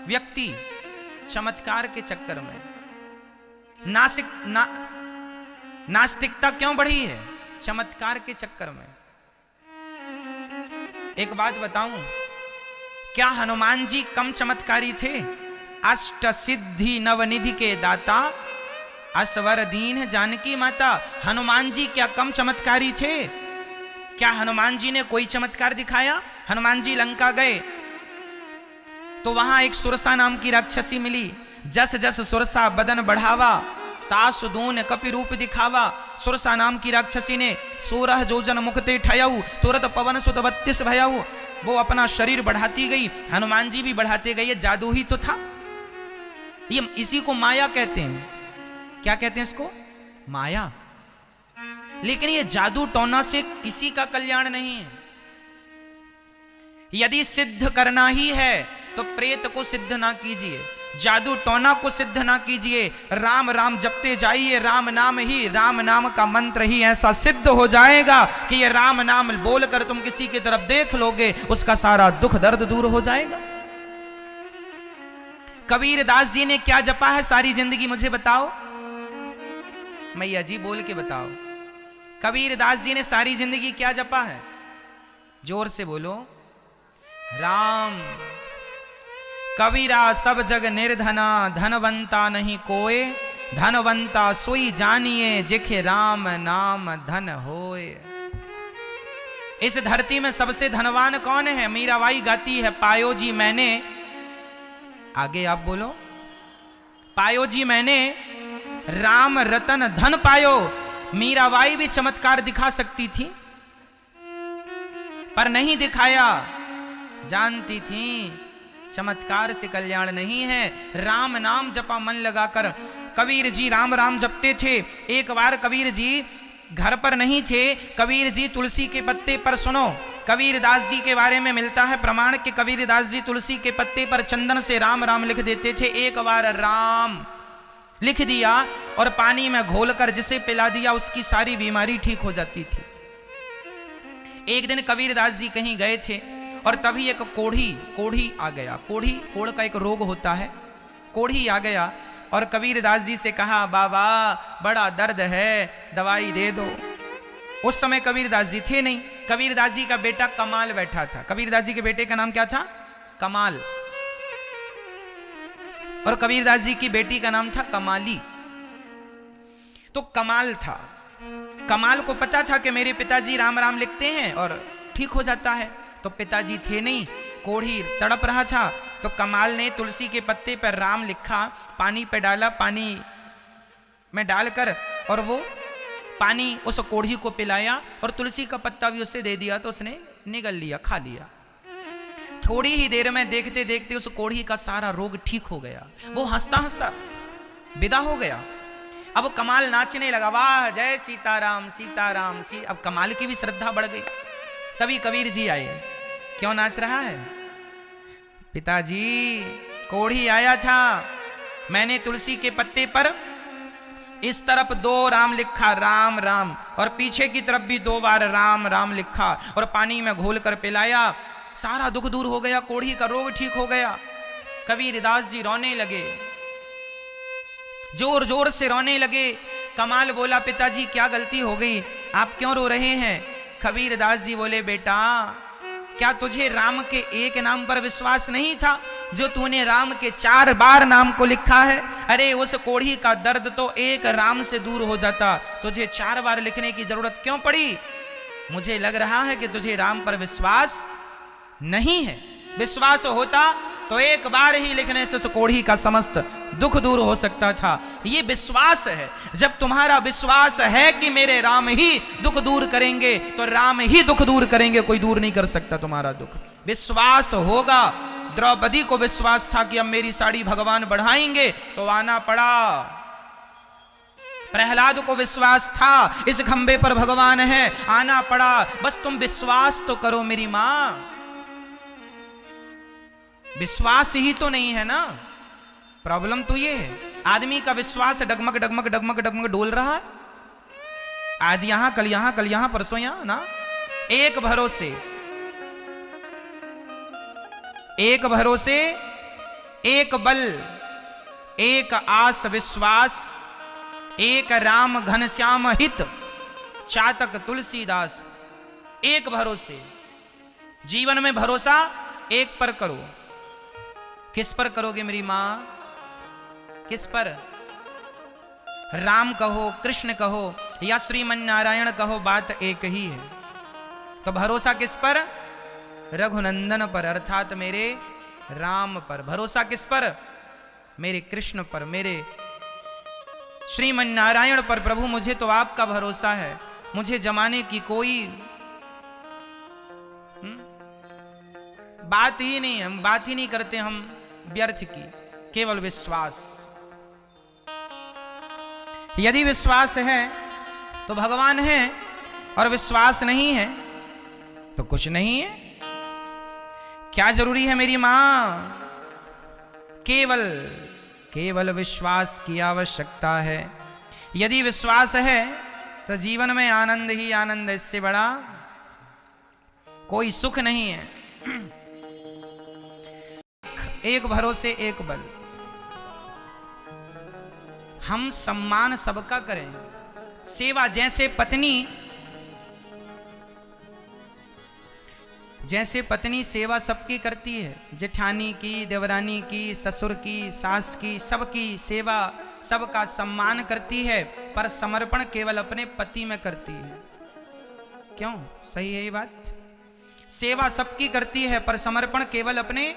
व्यक्ति? चमत्कार के चक्कर में। नास्तिकता क्यों बढ़ी है? चमत्कार के चक्कर में। एक बात बताऊं, क्या हनुमान जी कम चमत्कारी थे? अष्ट सिद्धि नवनिधि के दाता, असवर दीन जानकी माता। हनुमान जी क्या कम चमत्कारी थे? क्या हनुमान जी ने कोई चमत्कार दिखाया? हनुमान जी लंका गए तो वहां एक सुरसा नाम की राक्षसी मिली। जस जस सुरसा बदन बढ़ावा, तास दून कपि रूप दिखावा। सुरसा नाम की राक्षसी ने 16 जोजन मुखते ठयऊ, तुरत पवन सुत 32 भयऊ। वो अपना शरीर बढ़ाती गई, हनुमान जी भी बढ़ाते गए। ये जादू ही तो था। ये इसी को माया कहते हैं। क्या कहते हैं इसको? माया। लेकिन ये जादू टोना से किसी का कल्याण नहीं है। यदि सिद्ध करना ही है तो प्रेत को सिद्ध ना कीजिए, जादू टोना को सिद्ध ना कीजिए। राम राम जपते जाइए, राम नाम ही, राम नाम का मंत्र ही ऐसा सिद्ध हो जाएगा कि ये राम नाम बोलकर तुम किसी की तरफ देख लोगे, उसका सारा दुख दर्द दूर हो जाएगा। कबीर दास जी ने क्या जपा है सारी जिंदगी, मुझे बताओ। मैया जी बोल के बताओ, कबीर दास जी ने सारी जिंदगी क्या जपा है? जोर से बोलो। राम। कबीरा सब जग निर्धना, धनवंता नहीं कोय, धनवंता सोई जानिए, जिखे राम नाम धन होए। इस धरती में सबसे धनवान कौन है? मीराबाई गाती है, पायो जी मैंने, आगे आप बोलो, पायो जी मैंने राम रतन धन पायो। मीराबाई भी चमत्कार दिखा सकती थी पर नहीं दिखाया। जानती थी चमत्कार से कल्याण नहीं है। राम नाम जपा मन लगाकर। कबीर जी राम राम जपते थे। एक बार कबीर जी घर पर नहीं थे, कबीर जी तुलसी के पत्ते पर, सुनो, कबीर दास जी के बारे में मिलता है प्रमाण कि कबीर दास जी तुलसी के पत्ते पर चंदन से राम राम लिख देते थे। एक बार राम लिख दिया और पानी में घोलकर जिसे पिला दिया उसकी सारी बीमारी ठीक हो जाती थी। एक दिन कबीर दास जी कहीं गए थे और तभी एक कोढ़ी आ गया। कोढ़ का एक रोग होता है। कोढ़ी आ गया और कबीर दास जी से कहा, बाबा बड़ा दर्द है, दवाई दे दो। उस समय कबीर दास जी थे नहीं। कबीर दास जी का बेटा कमाल बैठा था। कबीर दास जी के बेटे का नाम क्या था? कमाल। और कबीर दास जी की बेटी का नाम था कमाली। तो कमाल था। कमाल को पता था कि मेरे पिताजी राम राम लिखते हैं और ठीक हो जाता है। तो पिताजी थे नहीं, कोढ़ी तड़प रहा था तो कमाल ने तुलसी के पत्ते पर राम लिखा, पानी पे डाला, पानी में डालकर और वो पानी उस कोढ़ी को पिलाया और तुलसी का पत्ता भी उसे दे दिया तो उसने निगल लिया, खा लिया। थोड़ी ही देर में देखते देखते उस कोढ़ी का सारा रोग ठीक हो गया। वो हंसता हंसता विदा हो गया। अब कमाल नाचने लगा, वाह जय सीताराम सीताराम सी। अब कमाल की भी श्रद्धा बढ़ गई। तभी कबीर जी आए। क्यों नाच रहा है? पिताजी कोढ़ी आया था, मैंने तुलसी के पत्ते पर इस तरफ 2 राम लिखा, राम राम, और पीछे की तरफ भी 2 बार राम राम लिखा और पानी में घोल कर पिलाया। सारा दुख दूर हो गया, कोढ़ी का रोग ठीक हो गया। कबीरदास जी रोने लगे, जोर जोर से रोने लगे। कमाल बोला, पिताजी क्या गलती हो गई, आप क्यों रो रहे हैं? कबीरदास जी बोले, बेटा क्या तुझे राम के एक नाम पर विश्वास नहीं था जो तूने राम के 4 बार नाम को लिखा है? अरे उस कोढ़ी का दर्द तो एक राम से दूर हो जाता, तुझे 4 बार लिखने की जरूरत क्यों पड़ी? मुझे लग रहा है कि तुझे राम पर विश्वास नहीं है। विश्वास होता तो एक बार ही लिखने से उस कोढ़ी का समस्त दुख दूर हो सकता था। ये विश्वास है। जब तुम्हारा विश्वास है कि मेरे राम ही दुख दूर करेंगे तो राम ही दुख दूर करेंगे, कोई दूर नहीं कर सकता तुम्हारा दुख। विश्वास होगा। द्रौपदी को विश्वास था कि अब मेरी साड़ी भगवान बढ़ाएंगे, तो आना पड़ा। प्रहलाद को विश्वास था इस खंबे पर भगवान है, आना पड़ा। बस तुम विश्वास तो करो मेरी मां। विश्वास ही तो नहीं है ना, प्रॉब्लम तो ये है। आदमी का विश्वास डगमग डगमग डगमग डगमग डोल रहा है, आज यहां कल यहां, कल यहां परसों यहां ना। एक भरोसे, एक भरोसे, एक बल, एक आस विश्वास, एक राम घनश्याम हित, चातक तुलसीदास। एक भरोसे। जीवन में भरोसा एक पर करो। किस पर करोगे मेरी मां? किस पर? राम कहो, कृष्ण कहो या श्रीमन नारायण कहो, बात एक ही है। तो भरोसा किस पर? रघुनंदन पर, अर्थात मेरे राम पर। भरोसा किस पर? मेरे कृष्ण पर, मेरे श्रीमन नारायण पर। प्रभु मुझे तो आपका भरोसा है, मुझे जमाने की कोई बात ही नहीं, हम बात ही नहीं करते हम व्यर्थ की, केवल विश्वास। यदि विश्वास है तो भगवान है, और विश्वास नहीं है तो कुछ नहीं है। क्या जरूरी है मेरी मां? केवल केवल विश्वास की आवश्यकता है। यदि विश्वास है तो जीवन में आनंद ही आनंद, इससे बड़ा कोई सुख नहीं है। एक भरोसे एक बल। हम सम्मान सबका करें, सेवा जैसे पत्नी सेवा सबकी करती है, जेठानी की, देवरानी की, ससुर की, सास की, सबकी सेवा, सबका सम्मान करती है, पर समर्पण केवल अपने पति में करती है। क्यों? सही है ये बात? सेवा सबकी करती है पर समर्पण केवल अपने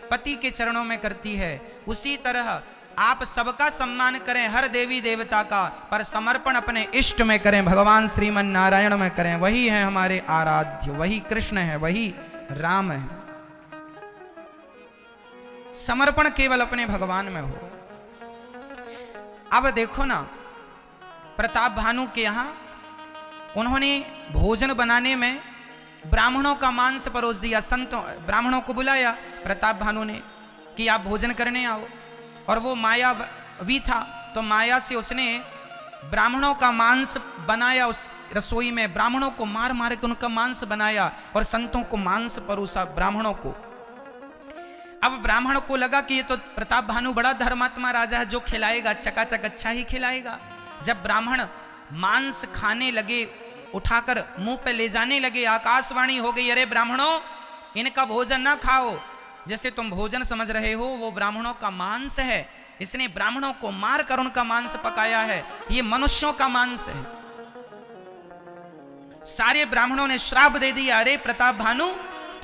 पति के चरणों में करती है। उसी तरह आप सबका सम्मान करें, हर देवी देवता का, पर समर्पण अपने इष्ट में करें, भगवान श्रीमन नारायण में करें। वही है हमारे आराध्य, वही कृष्ण है, वही राम है। समर्पण केवल अपने भगवान में हो। अब देखो ना, प्रताप भानु के यहां उन्होंने भोजन बनाने में ब्राह्मणों का मांस परोस दिया। संतों ब्राह्मणों को बुलाया प्रताप भानु ने कि आप भोजन करने आओ, और वो मायावी था तो माया से उसने ब्राह्मणों का मांस बनाया। उस रसोई में ब्राह्मणों को मार मार के उनका मांस बनाया और संतों को मांस परोसा, ब्राह्मणों को। अब ब्राह्मण को लगा कि ये तो प्रताप भानु बड़ा धर्मात्मा राजा है, जो खिलाएगा चकाचक अच्छा ही खिलाएगा। जब ब्राह्मण मांस खाने लगे, उठाकर मुंह पे ले जाने लगे, आकाशवाणी हो गई, अरे ब्राह्मणों इनका भोजन ना खाओ। जैसे तुम भोजन समझ रहे हो, वो ब्राह्मणों का मांस है। इसने ब्राह्मणों को मारकर उनका मांस पकाया है, ये मनुष्यों का मांस है। सारे ब्राह्मणों ने श्राप दे दिया, अरे प्रताप भानु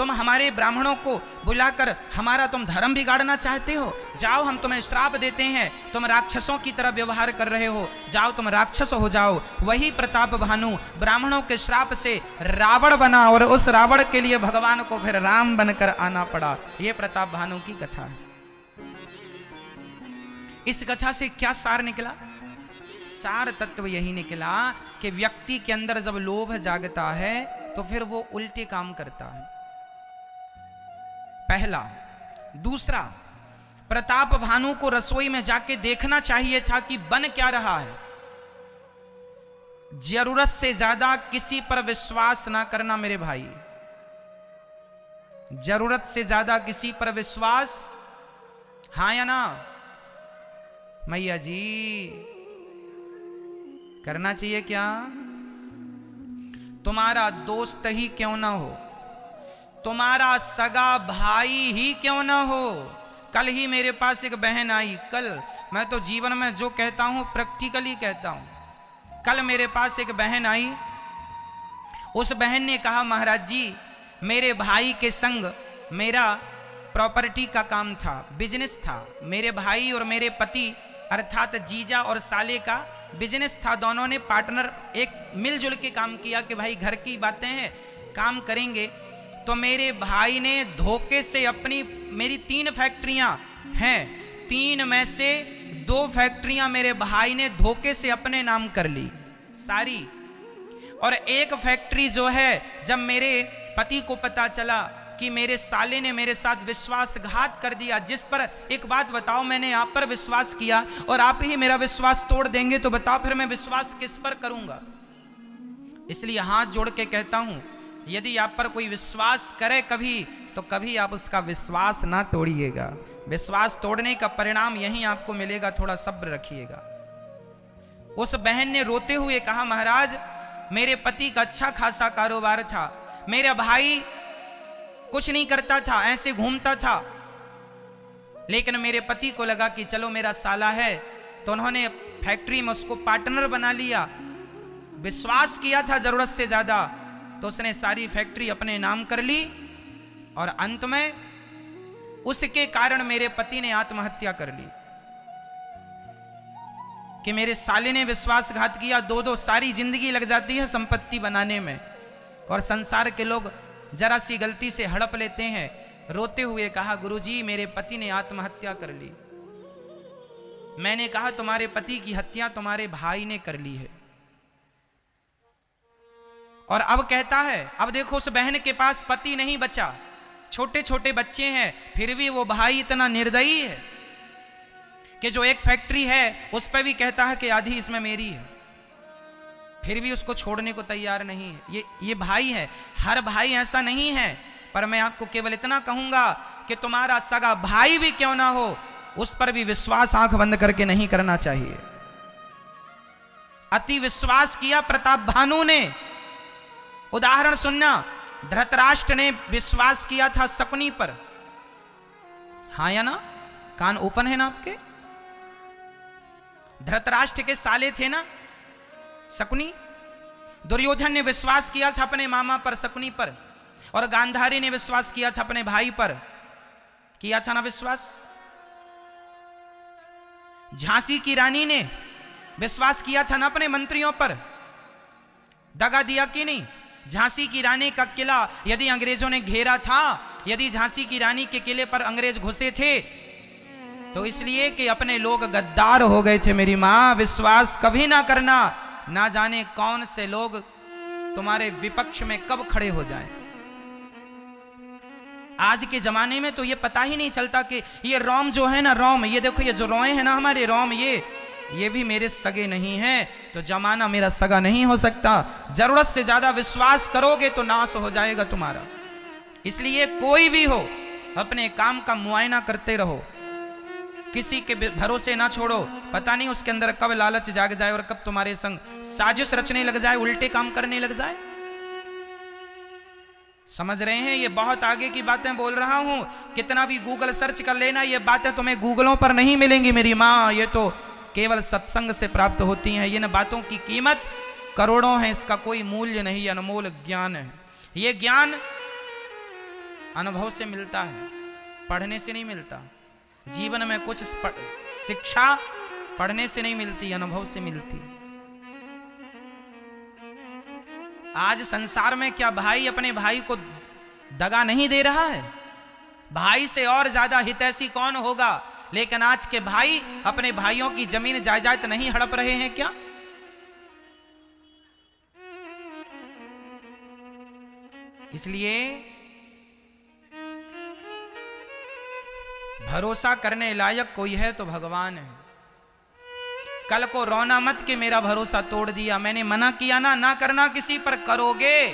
तुम हमारे ब्राह्मणों को बुलाकर हमारा तुम धर्म बिगाड़ना चाहते हो, जाओ हम तुम्हें श्राप देते हैं, तुम राक्षसों की तरह व्यवहार कर रहे हो, जाओ तुम राक्षस हो जाओ। वही प्रताप भानु ब्राह्मणों के श्राप से रावण बना और उस रावण के लिए भगवान को फिर राम बनकर आना पड़ा। यह प्रताप भानु की कथा है। इस कथा से क्या सार निकला? सार तत्व यही निकला कि व्यक्ति के अंदर जब लोभ जागता है तो फिर वो उल्टे काम करता है, पहला। दूसरा, प्रताप भानु को रसोई में जाके देखना चाहिए था कि बन क्या रहा है। जरूरत से ज्यादा किसी पर विश्वास ना करना मेरे भाई, जरूरत से ज्यादा किसी पर विश्वास, हाँ या ना मैया जी? करना चाहिए क्या? तुम्हारा दोस्त ही क्यों ना हो, तुम्हारा सगा भाई ही क्यों ना हो। कल ही मेरे पास एक बहन आई, कल, मैं तो जीवन में जो कहता हूं प्रैक्टिकली कहता हूं। कल मेरे पास एक बहन आई, उस बहन ने कहा महाराज जी मेरे भाई के संग मेरा प्रॉपर्टी का काम था, बिजनेस था। मेरे भाई और मेरे पति अर्थात जीजा और साले का बिजनेस था। दोनों ने पार्टनर एक मिलजुल के काम किया कि भाई घर की बातें हैं, काम करेंगे। तो मेरे भाई ने धोखे से अपनी, मेरी 3 फैक्ट्रियां हैं, 3 में से 2 फैक्ट्रियां मेरे भाई ने धोखे से अपने नाम कर ली सारी। और एक फैक्ट्री जो है, जब मेरे पति को पता चला कि मेरे साले ने मेरे साथ विश्वासघात कर दिया, जिस पर, एक बात बताओ, मैंने आप पर विश्वास किया और आप ही मेरा विश्वास तोड़ देंगे तो बताओ फिर मैं विश्वास किस पर करूंगा। इसलिए हाथ जोड़ के कहता हूं, यदि आप पर कोई विश्वास करे कभी, तो कभी आप उसका विश्वास ना तोड़िएगा। विश्वास तोड़ने का परिणाम यही आपको मिलेगा, थोड़ा सब्र रखिएगा। उस बहन ने रोते हुए कहा महाराज मेरे पति का अच्छा खासा कारोबार था, मेरा भाई कुछ नहीं करता था, ऐसे घूमता था, लेकिन मेरे पति को लगा कि चलो मेरा साला है, तो उन्होंने फैक्ट्री में उसको पार्टनर बना लिया। विश्वास किया था जरूरत से ज्यादा, तो उसने सारी फैक्ट्री अपने नाम कर ली और अंत में उसके कारण मेरे पति ने आत्महत्या कर ली कि मेरे साले ने विश्वासघात किया। 2-2 सारी जिंदगी लग जाती है संपत्ति बनाने में, और संसार के लोग जरा सी गलती से हड़प लेते हैं। रोते हुए कहा गुरुजी मेरे पति ने आत्महत्या कर ली। मैंने कहा तुम्हारे पति की हत्या तुम्हारे भाई ने कर ली है। और अब कहता है, अब देखो उस बहन के पास पति नहीं बचा, छोटे छोटे बच्चे हैं, फिर भी वो भाई इतना निर्दयी है कि जो एक फैक्ट्री है उस पर भी कहता है कि आधी इसमें मेरी है, फिर भी उसको छोड़ने को तैयार नहीं है। ये भाई है। हर भाई ऐसा नहीं है, पर मैं आपको केवल इतना कहूंगा कि तुम्हारा सगा भाई भी क्यों ना हो, उस पर भी विश्वास आंख बंद करके नहीं करना चाहिए। अति विश्वास किया प्रताप भानु ने। उदाहरण सुनना, धृतराष्ट्र ने विश्वास किया था शकुनी पर, हाँ या ना? कान ओपन है ना आपके? धृतराष्ट्र के साले थे ना शकुनी। दुर्योधन ने विश्वास किया था अपने मामा पर शकुनी पर, और गांधारी ने विश्वास किया था अपने भाई पर, किया था ना विश्वास। झांसी की रानी ने विश्वास किया था ना अपने मंत्रियों पर, दगा दिया कि नहीं? झांसी की रानी का किला यदि अंग्रेजों ने घेरा था, यदि झांसी की रानी के किले पर अंग्रेज घुसे थे, तो इसलिए कि अपने लोग गद्दार हो गए थे। मेरी मां, विश्वास कभी ना करना, ना जाने कौन से लोग तुम्हारे विपक्ष में कब खड़े हो जाएं। आज के जमाने में तो ये पता ही नहीं चलता कि ये रोम जो है ना, रोम, ये देखो ये जो रोए हैं ना हमारे रोम, ये भी मेरे सगे नहीं हैं, तो जमाना मेरा सगा नहीं हो सकता। जरूरत से ज्यादा विश्वास करोगे तो नाश हो जाएगा तुम्हारा। इसलिए कोई भी हो अपने काम का मुआयना करते रहो, किसी के भरोसे ना छोड़ो। पता नहीं उसके अंदर कब लालच जाग जाए और कब तुम्हारे संग साजिश रचने लग जाए, उल्टे काम करने लग जाए। समझ रहे हैं? ये बहुत आगे की बातें बोल रहा हूं। कितना भी गूगल सर्च कर लेना, ये बातें तुम्हें गूगलों पर नहीं मिलेंगी मेरी मां, ये तो केवल सत्संग से प्राप्त होती हैं। इन बातों की कीमत करोड़ों है, इसका कोई मूल्य नहीं, अनमोल ज्ञान है। ये ज्ञान अनुभव से मिलता है, पढ़ने से नहीं मिलता। जीवन में कुछ शिक्षा पढ़ने से नहीं मिलती, अनुभव से मिलती। आज संसार में क्या भाई अपने भाई को दगा नहीं दे रहा है? भाई से और ज्यादा हितैषी कौन होगा? लेकिन आज के भाई अपने भाइयों की जमीन जायदाद नहीं हड़प रहे हैं क्या? इसलिए भरोसा करने लायक कोई है तो भगवान है। कल को रोना मत कि मेरा भरोसा तोड़ दिया, मैंने मना किया ना करना किसी पर, करोगे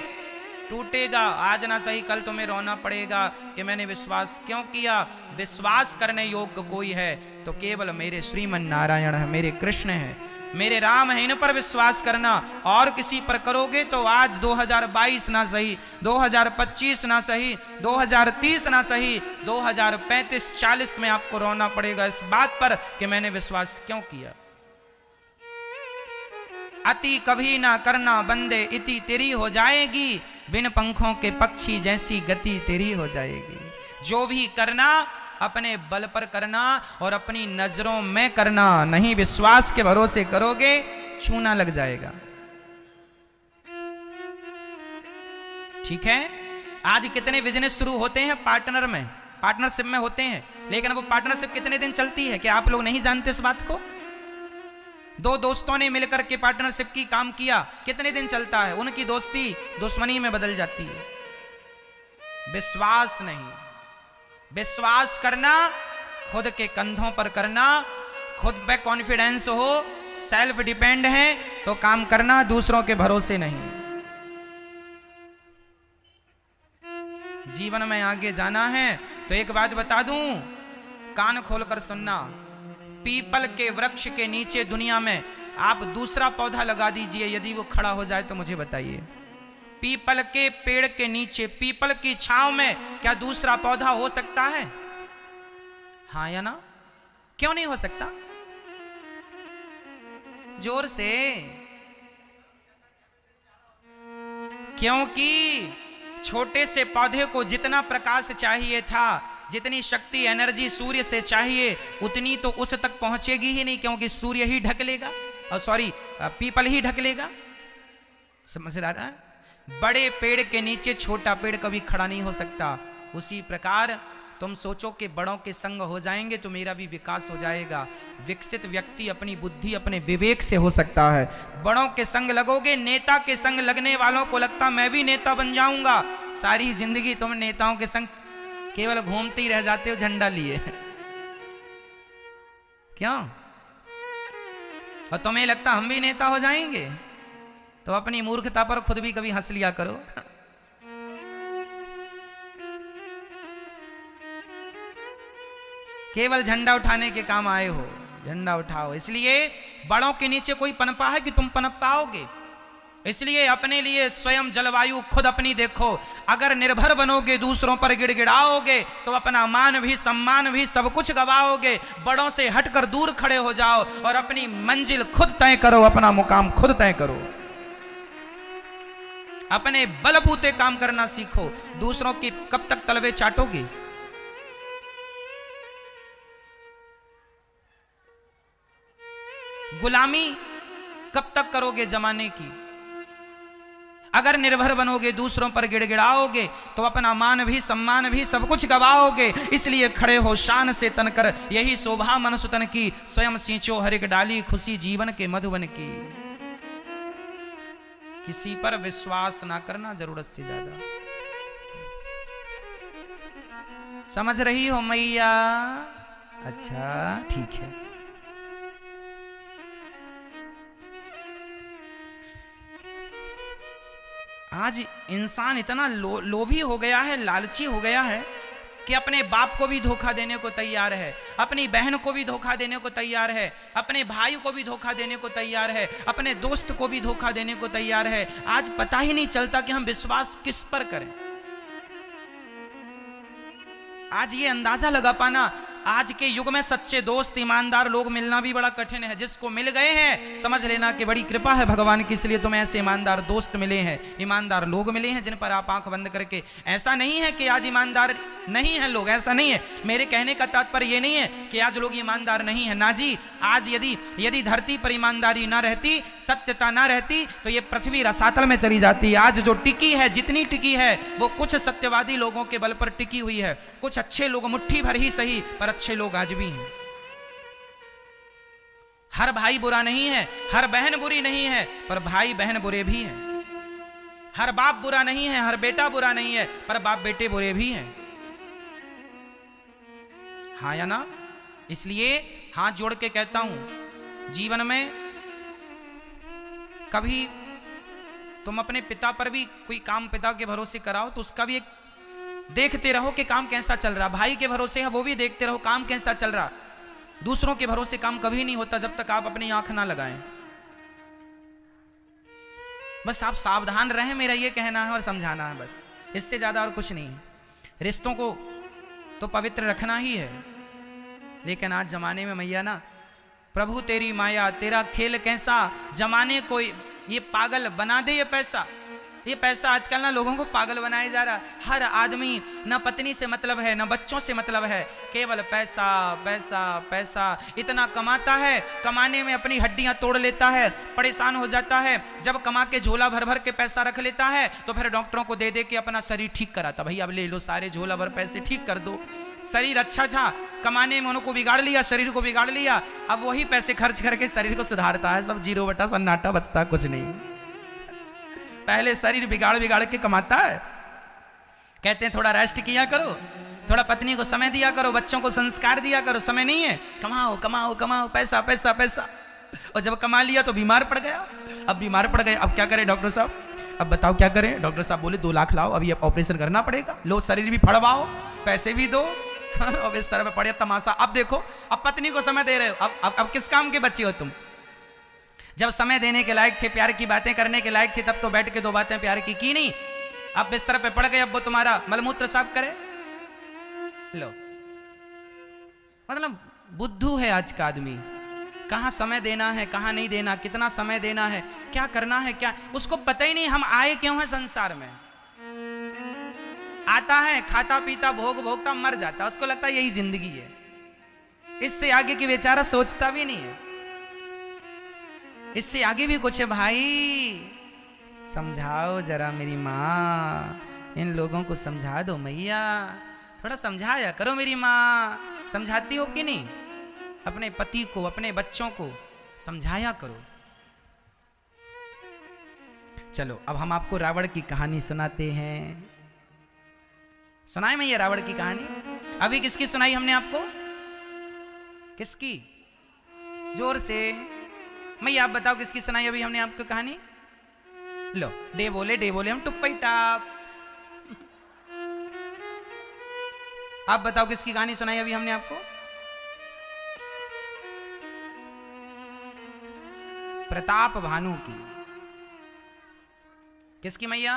टूटेगा। आज ना सही कल तुम्हें रोना पड़ेगा कि मैंने विश्वास क्यों किया। विश्वास करने योग्य कोई है तो केवल मेरे श्रीमन नारायण है, मेरे कृष्ण है, मेरे राम है, इन पर विश्वास करना। और किसी पर करोगे तो आज 2022 ना सही, 2025 ना सही, 2030 ना सही, 2035-40 में आपको रोना पड़ेगा इस बात पर कि मैंने विश्वास क्यों किया। अति कभी ना करना बंदे, इति तेरी हो जाएगी, बिन पंखों के पक्षी जैसी गति तेरी हो जाएगी। जो भी करना अपने बल पर करना और अपनी नजरों में करना, नहीं विश्वास के भरोसे करोगे चूना लग जाएगा। ठीक है, आज कितने बिजनेस शुरू होते हैं पार्टनर में, पार्टनरशिप में होते हैं, लेकिन वो पार्टनरशिप कितने दिन चलती है? क्या आप लोग नहीं जानते इस बात को? दो दोस्तों ने मिलकर के पार्टनरशिप की काम किया, कितने दिन चलता है? उनकी दोस्ती दुश्मनी में बदल जाती है। विश्वास नहीं, विश्वास करना खुद के कंधों पर करना, खुद पे कॉन्फिडेंस हो, सेल्फ डिपेंड है तो काम करना, दूसरों के भरोसे नहीं। जीवन में आगे जाना है तो एक बात बता दूं, कान खोलकर सुनना। पीपल के वृक्ष के नीचे दुनिया में आप दूसरा पौधा लगा दीजिए, यदि वो खड़ा हो जाए तो मुझे बताइए। पीपल के पेड़ के नीचे, पीपल की छांव में क्या दूसरा पौधा हो सकता है? हाँ या ना? क्यों नहीं हो सकता? जोर से। क्योंकि छोटे से पौधे को जितना प्रकाश चाहिए था, जितनी शक्ति एनर्जी सूर्य से चाहिए, उतनी तो उस तक पहुंचेगी ही नहीं, क्योंकि सूर्य ही ढक लेगा, और सॉरी पीपल ही ढक लेगा। समझ रहा है? बड़े पेड़ के नीचे छोटा पेड़ कभी खड़ा नहीं हो सकता। उसी प्रकार तुम सोचो कि बड़ों के संग हो जाएंगे तो मेरा भी विकास हो जाएगा। विकसित व्यक्ति अपनी बुद्धि, अपने विवेक से हो सकता है। बड़ों के संग लगोगे, नेता के संग लगने वालों को लगता मैं भी नेता बन जाऊंगा। सारी जिंदगी तुम नेताओं के संग केवल घूमते ही रह जाते हो झंडा लिए। क्यों? और तुम्हें लगता हम भी नेता हो जाएंगे? तो अपनी मूर्खता पर खुद भी कभी हंस लिया करो। केवल झंडा उठाने के काम आए हो, झंडा उठाओ। इसलिए बड़ों के नीचे कोई पनपा है कि तुम पनप पाओगे? इसलिए अपने लिए स्वयं जलवायु खुद अपनी देखो। अगर निर्भर बनोगे, दूसरों पर गिड़गिड़ाओगे तो अपना मान भी, सम्मान भी, सब कुछ गवाओगे। बड़ों से हटकर दूर खड़े हो जाओ और अपनी मंजिल खुद तय करो, अपना मुकाम खुद तय करो। अपने बलबूते काम करना सीखो। दूसरों की कब तक तलवे चाटोगे? गुलामी कब तक करोगे जमाने की? अगर निर्भर बनोगे, दूसरों पर गिड़गिड़ाओगे तो अपना मान भी, सम्मान भी, सब कुछ गवाओगे। इसलिए खड़े हो शान से तनकर, यही शोभा मनुष्य तन की। स्वयं सींचो हर एक डाली, खुशी जीवन के मधुबन की। किसी पर विश्वास ना करना जरूरत से ज्यादा। समझ रही हो मैया? अच्छा ठीक है। आज इंसान इतना लोभी हो गया है, लालची हो गया है कि अपने बाप को भी धोखा देने को तैयार है, अपनी बहन को भी धोखा देने को तैयार है, अपने भाई को भी धोखा देने को तैयार है, अपने दोस्त को भी धोखा देने को तैयार है। आज पता ही नहीं चलता कि हम विश्वास किस पर करें। आज ये अंदाजा लगा पाना, आज के युग में सच्चे दोस्त ईमानदार लोग मिलना भी बड़ा कठिन है। जिसको मिल गए हैं समझ लेना कि बड़ी कृपा है भगवान की, इसलिए तुम्हें ऐसे ईमानदार दोस्त मिले हैं, ईमानदार लोग मिले हैं जिन पर आप आंख बंद करके। ऐसा नहीं है कि आज ईमानदार नहीं है लोग, ऐसा नहीं है। मेरे कहने का तात्पर्य ये नहीं है कि आज लोग ईमानदार नहीं है, ना जी। आज यदि धरती पर ईमानदारी ना रहती, सत्यता ना रहती, तो ये पृथ्वी रसातल में चली जाती। आज जो टिकी है, जितनी टिकी है, वो कुछ सत्यवादी लोगों के बल पर टिकी हुई है। कुछ अच्छे लोग, मुट्ठी भर ही सही, पर अच्छे लोग आज भी हैं। हर भाई बुरा नहीं है, हर बहन बुरी नहीं है, पर भाई बहन बुरे भी हैं। हर बाप बुरा नहीं है, हर बेटा बुरा नहीं है, पर बाप बेटे बुरे भी हैं। हाँ या ना? इसलिए हाथ जोड़ के कहता हूं, जीवन में कभी तुम अपने पिता पर भी कोई काम पिता के भरोसे कराओ तो उसका भी एक देखते रहो कि काम कैसा चल रहा। भाई के भरोसे है, वो भी देखते रहो काम कैसा चल रहा। दूसरों के भरोसे काम कभी नहीं होता जब तक आप अपनी आंख ना लगाएं। बस आप सावधान रहें, मेरा ये कहना है और समझाना है, बस इससे ज्यादा और कुछ नहीं। रिश्तों को तो पवित्र रखना ही है, लेकिन आज जमाने में मैया ना, प्रभु तेरी माया तेरा खेल कैसा, जमाने को ये पागल बना दे। ये पैसा आजकल ना लोगों को पागल बनाया जा रहा। हर आदमी ना पत्नी से मतलब है, ना बच्चों से मतलब है, केवल पैसा पैसा पैसा। इतना कमाता है, कमाने में अपनी हड्डियां तोड़ लेता है, परेशान हो जाता है। जब कमा के झोला भर भर के पैसा रख लेता है तो फिर डॉक्टरों को दे दे के अपना शरीर ठीक कराता। भाई अब ले लो सारे झोला भर पैसे, ठीक कर दो। शरीर अच्छा था, कमाने में उनको बिगाड़ लिया, शरीर को बिगाड़ लिया। अब वही पैसे खर्च करके शरीर को सुधारता है। सब जीरो बटा सन्नाटा, बचता कुछ नहीं। पहले शरीर बिगाड़ के कमाता है। कहते हैं थोड़ा रेस्ट किया करो, थोड़ा पत्नी को समय दिया करो, बच्चों को संस्कार दिया करो। समय नहीं है, कमाओ कमाओ कमाओ, पैसा पैसा पैसा। और जब कमा लिया तो बीमार पड़ गया। अब बीमार पड़ गए, अब क्या करें डॉक्टर साहब? अब बताओ क्या करें? डॉक्टर साहब बोले 2 लाख लाओ, अभी ऑपरेशन करना पड़ेगा। लो शरीर भी फड़वाओ, पैसे भी दो, अब इस तरह पे पड़े तमाशा। अब देखो, अब पत्नी को समय दे रहे हो, अब किस काम के बच्चे हो तुम? जब समय देने के लायक थे, प्यार की बातें करने के लायक थे, तब तो बैठ के 2 बातें प्यार की नहीं। अब बिस्तर पे पड़ गए, अब वो तुम्हारा मलमूत्र साफ करे। लो, मतलब बुद्धू है आज का आदमी। कहां समय देना है, कहां नहीं देना, कितना समय देना है, क्या करना है, क्या उसको पता ही नहीं। हम आए क्यों हैं संसार में? आता है, खाता पीता भोग भोगता, मर जाता, उसको लगता है यही जिंदगी है। इससे आगे की बेचारा सोचता भी नहीं है। इससे आगे भी कुछ है भाई। समझाओ जरा मेरी माँ, इन लोगों को समझा दो मैया, थोड़ा समझाया करो मेरी माँ। समझाती हो कि नहीं? अपने पति को, अपने बच्चों को समझाया करो। चलो अब हम आपको रावण की कहानी सुनाते हैं। सुनाए मैया रावण की कहानी? अभी किसकी सुनाई हमने आपको? किसकी? जोर से मैया आप बताओ किसकी सुनाई अभी हमने आपको कहानी? लो, डे बोले हम टुप्पई टाप। आप बताओ किसकी कहानी सुनाई अभी हमने आपको? प्रताप भानु की। किसकी मैया?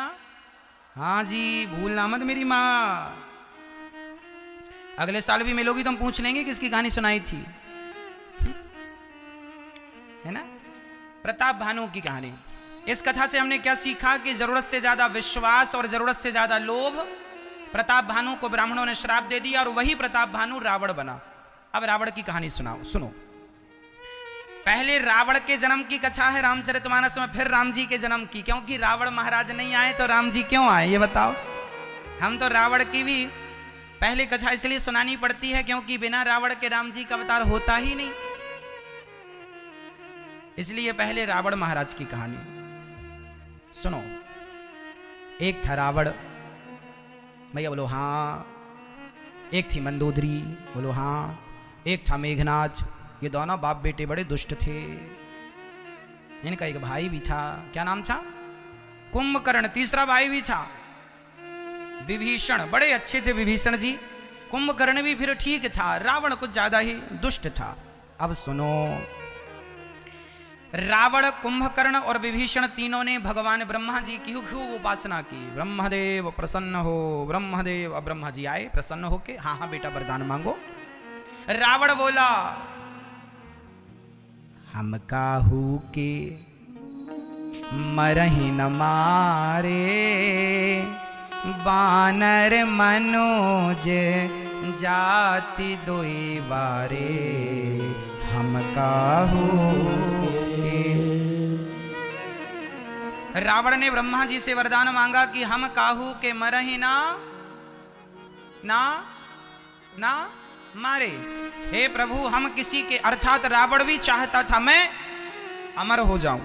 हाँ जी, भूलना मत मेरी माँ। अगले साल भी मिलोगी तो हम पूछ लेंगे किसकी कहानी सुनाई थी, है ना? प्रताप भानु की कहानी। इस कथा से हमने क्या सीखा कि जरूरत से ज्यादा विश्वास और जरूरत से ज्यादा लोभ। प्रताप भानु को ब्राह्मणों ने श्राप दे दिया और वही प्रताप भानु रावण बना। अब रावण की कहानी सुनो। पहले रावण के जन्म की कथा है रामचरितमानस में, फिर राम जी के जन्म की। क्योंकि रावण महाराज नहीं आए तो राम जी क्यों आए, ये बताओ? हम तो रावण की भी पहले कथा इसलिए सुनानी पड़ती है क्योंकि बिना रावण के राम जी का अवतार होता ही नहीं। इसलिए पहले रावण महाराज की कहानी सुनो। एक था रावण, भैया बोलो हाँ। एक थी मंदोदरी, बोलो हाँ। एक था मेघनाथ। ये दोनों बाप बेटे बड़े दुष्ट थे। इनका एक भाई भी था, क्या नाम था? कुंभकर्ण। तीसरा भाई भी था विभीषण, बड़े अच्छे थे विभीषण जी। कुंभकर्ण भी फिर ठीक था, रावण कुछ ज्यादा ही दुष्ट था। अब सुनो, रावण, कुंभकर्ण और विभीषण तीनों ने भगवान ब्रह्मा जी की खूब उपासना की। ब्रह्मदेव प्रसन्न हो, ब्रह्मदेव। अब ब्रह्मा जी आए प्रसन्न होके, हाँ हाँ बेटा वरदान मांगो। रावण बोला, हम काहू के मरहि न मारे, बानर मनोज जाति दोई बारे, हम काहू के। रावण ने ब्रह्मा जी से वरदान मांगा कि हम काहू के मरहि ना ना ना मारे। हे प्रभु, हम किसी के, अर्थात रावण भी चाहता था मैं अमर हो जाऊं।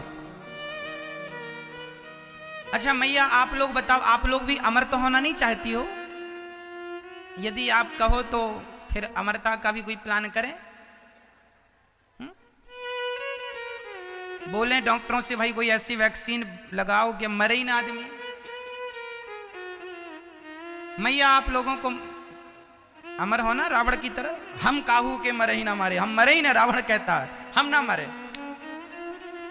अच्छा मैया, आप लोग बताओ, आप लोग भी अमर तो होना नहीं चाहती हो? यदि आप कहो तो फिर अमरता का भी कोई प्लान करें। बोलें डॉक्टरों से, भाई कोई ऐसी वैक्सीन लगाओ कि मरे ही ना आदमी। मैया, आप लोगों को अमर होना रावण की तरह? हम काहू के मरे ही ना मारे, हम मरे ही ना, रावण कहता है हम ना मरे।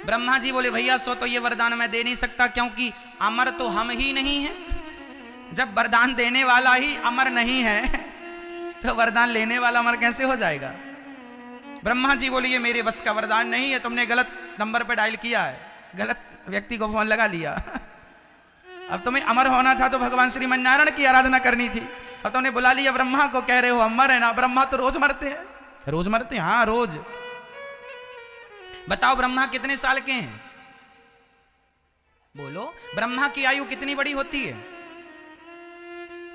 ब्रह्मा जी बोले, भैया सो तो ये वरदान मैं दे नहीं सकता, क्योंकि अमर तो हम ही नहीं हैं। जब वरदान देने वाला ही अमर नहीं है तो वरदान लेने वाला अमर कैसे हो जाएगा? ब्रह्मा जी बोले, ये मेरे बस का वरदान नहीं है, तुमने गलत नंबर पे डायल किया है, गलत व्यक्ति को फोन लगा लिया। अब तुम्हें अमर होना था तो भगवान श्रीमन नारायण की आराधना करनी थी, और तुमने बुला लिया ब्रह्मा को, कह रहे हो अमर है ना। ब्रह्मा तो रोज मरते हैं, रोज मरते हैं, हाँ रोज। बताओ ब्रह्मा कितने साल के हैं? बोलो, ब्रह्मा की आयु कितनी बड़ी होती है?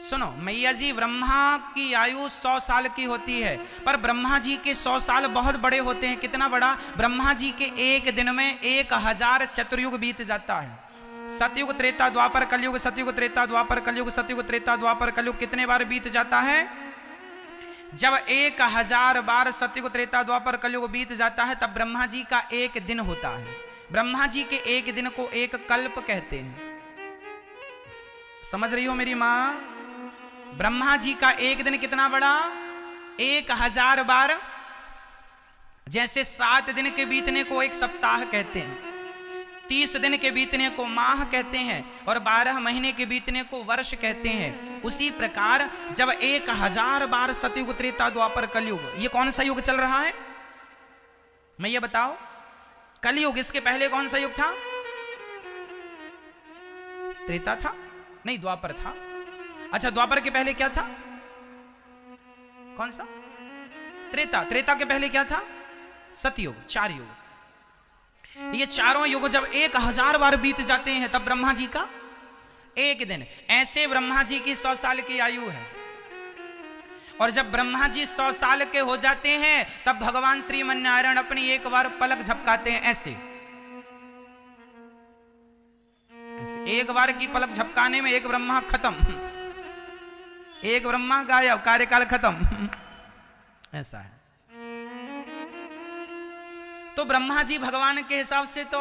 सुनो मैया जी, ब्रह्मा की आयु 100 साल की होती है, पर ब्रह्मा जी के 100 साल बहुत बड़े होते हैं। कितना बड़ा? ब्रह्मा जी के एक दिन में 1000 चतुर्युग बीत जाता है। सतयुग, त्रेता, द्वापर, कलयुग, सतयुग, त्रेता, द्वापर, कलयुग, सतयुग, त्रेता, द्वापर, कलयुग कितने बार बीत जाता है? जब 1000 बार सतयुग, त्रेता, द्वापर, कलयुग बीत जाता है, तब ब्रह्मा जी का एक दिन होता है। ब्रह्मा जी के एक दिन को एक कल्प कहते हैं। समझ रही हो मेरी मां? ब्रह्मा जी का एक दिन कितना बड़ा? 1000 बार। जैसे 7 दिन के बीतने को एक सप्ताह कहते हैं, 30 दिन के बीतने को माह कहते हैं, और 12 महीने के बीतने को वर्ष कहते हैं। उसी प्रकार जब 1000 बार सतयुग, त्रेता, द्वापर, कलयुग, ये कौन सा युग चल रहा है? मैं ये बताओ, कलयुग। इसके पहले कौन सा युग था? त्रेता था? नहीं, द्वापर था। अच्छा, द्वापर के पहले क्या था? कौन सा? त्रेता। त्रेता के पहले क्या था? सतयुग। 4 युग। ये चारों युग जब 1000 बार बीत जाते हैं, तब ब्रह्मा जी का एक दिन। ऐसे ब्रह्मा जी की 100 साल की आयु है। और जब ब्रह्मा जी 100 साल के हो जाते हैं, तब भगवान श्रीमन नारायण अपनी एक बार पलक झपकाते हैं, ऐसे एक बार की पलक झपकाने में एक ब्रह्मा खत्म, एक ब्रह्मा गायब, कार्यकाल खत्म। ऐसा है। तो ब्रह्मा जी भगवान के हिसाब से तो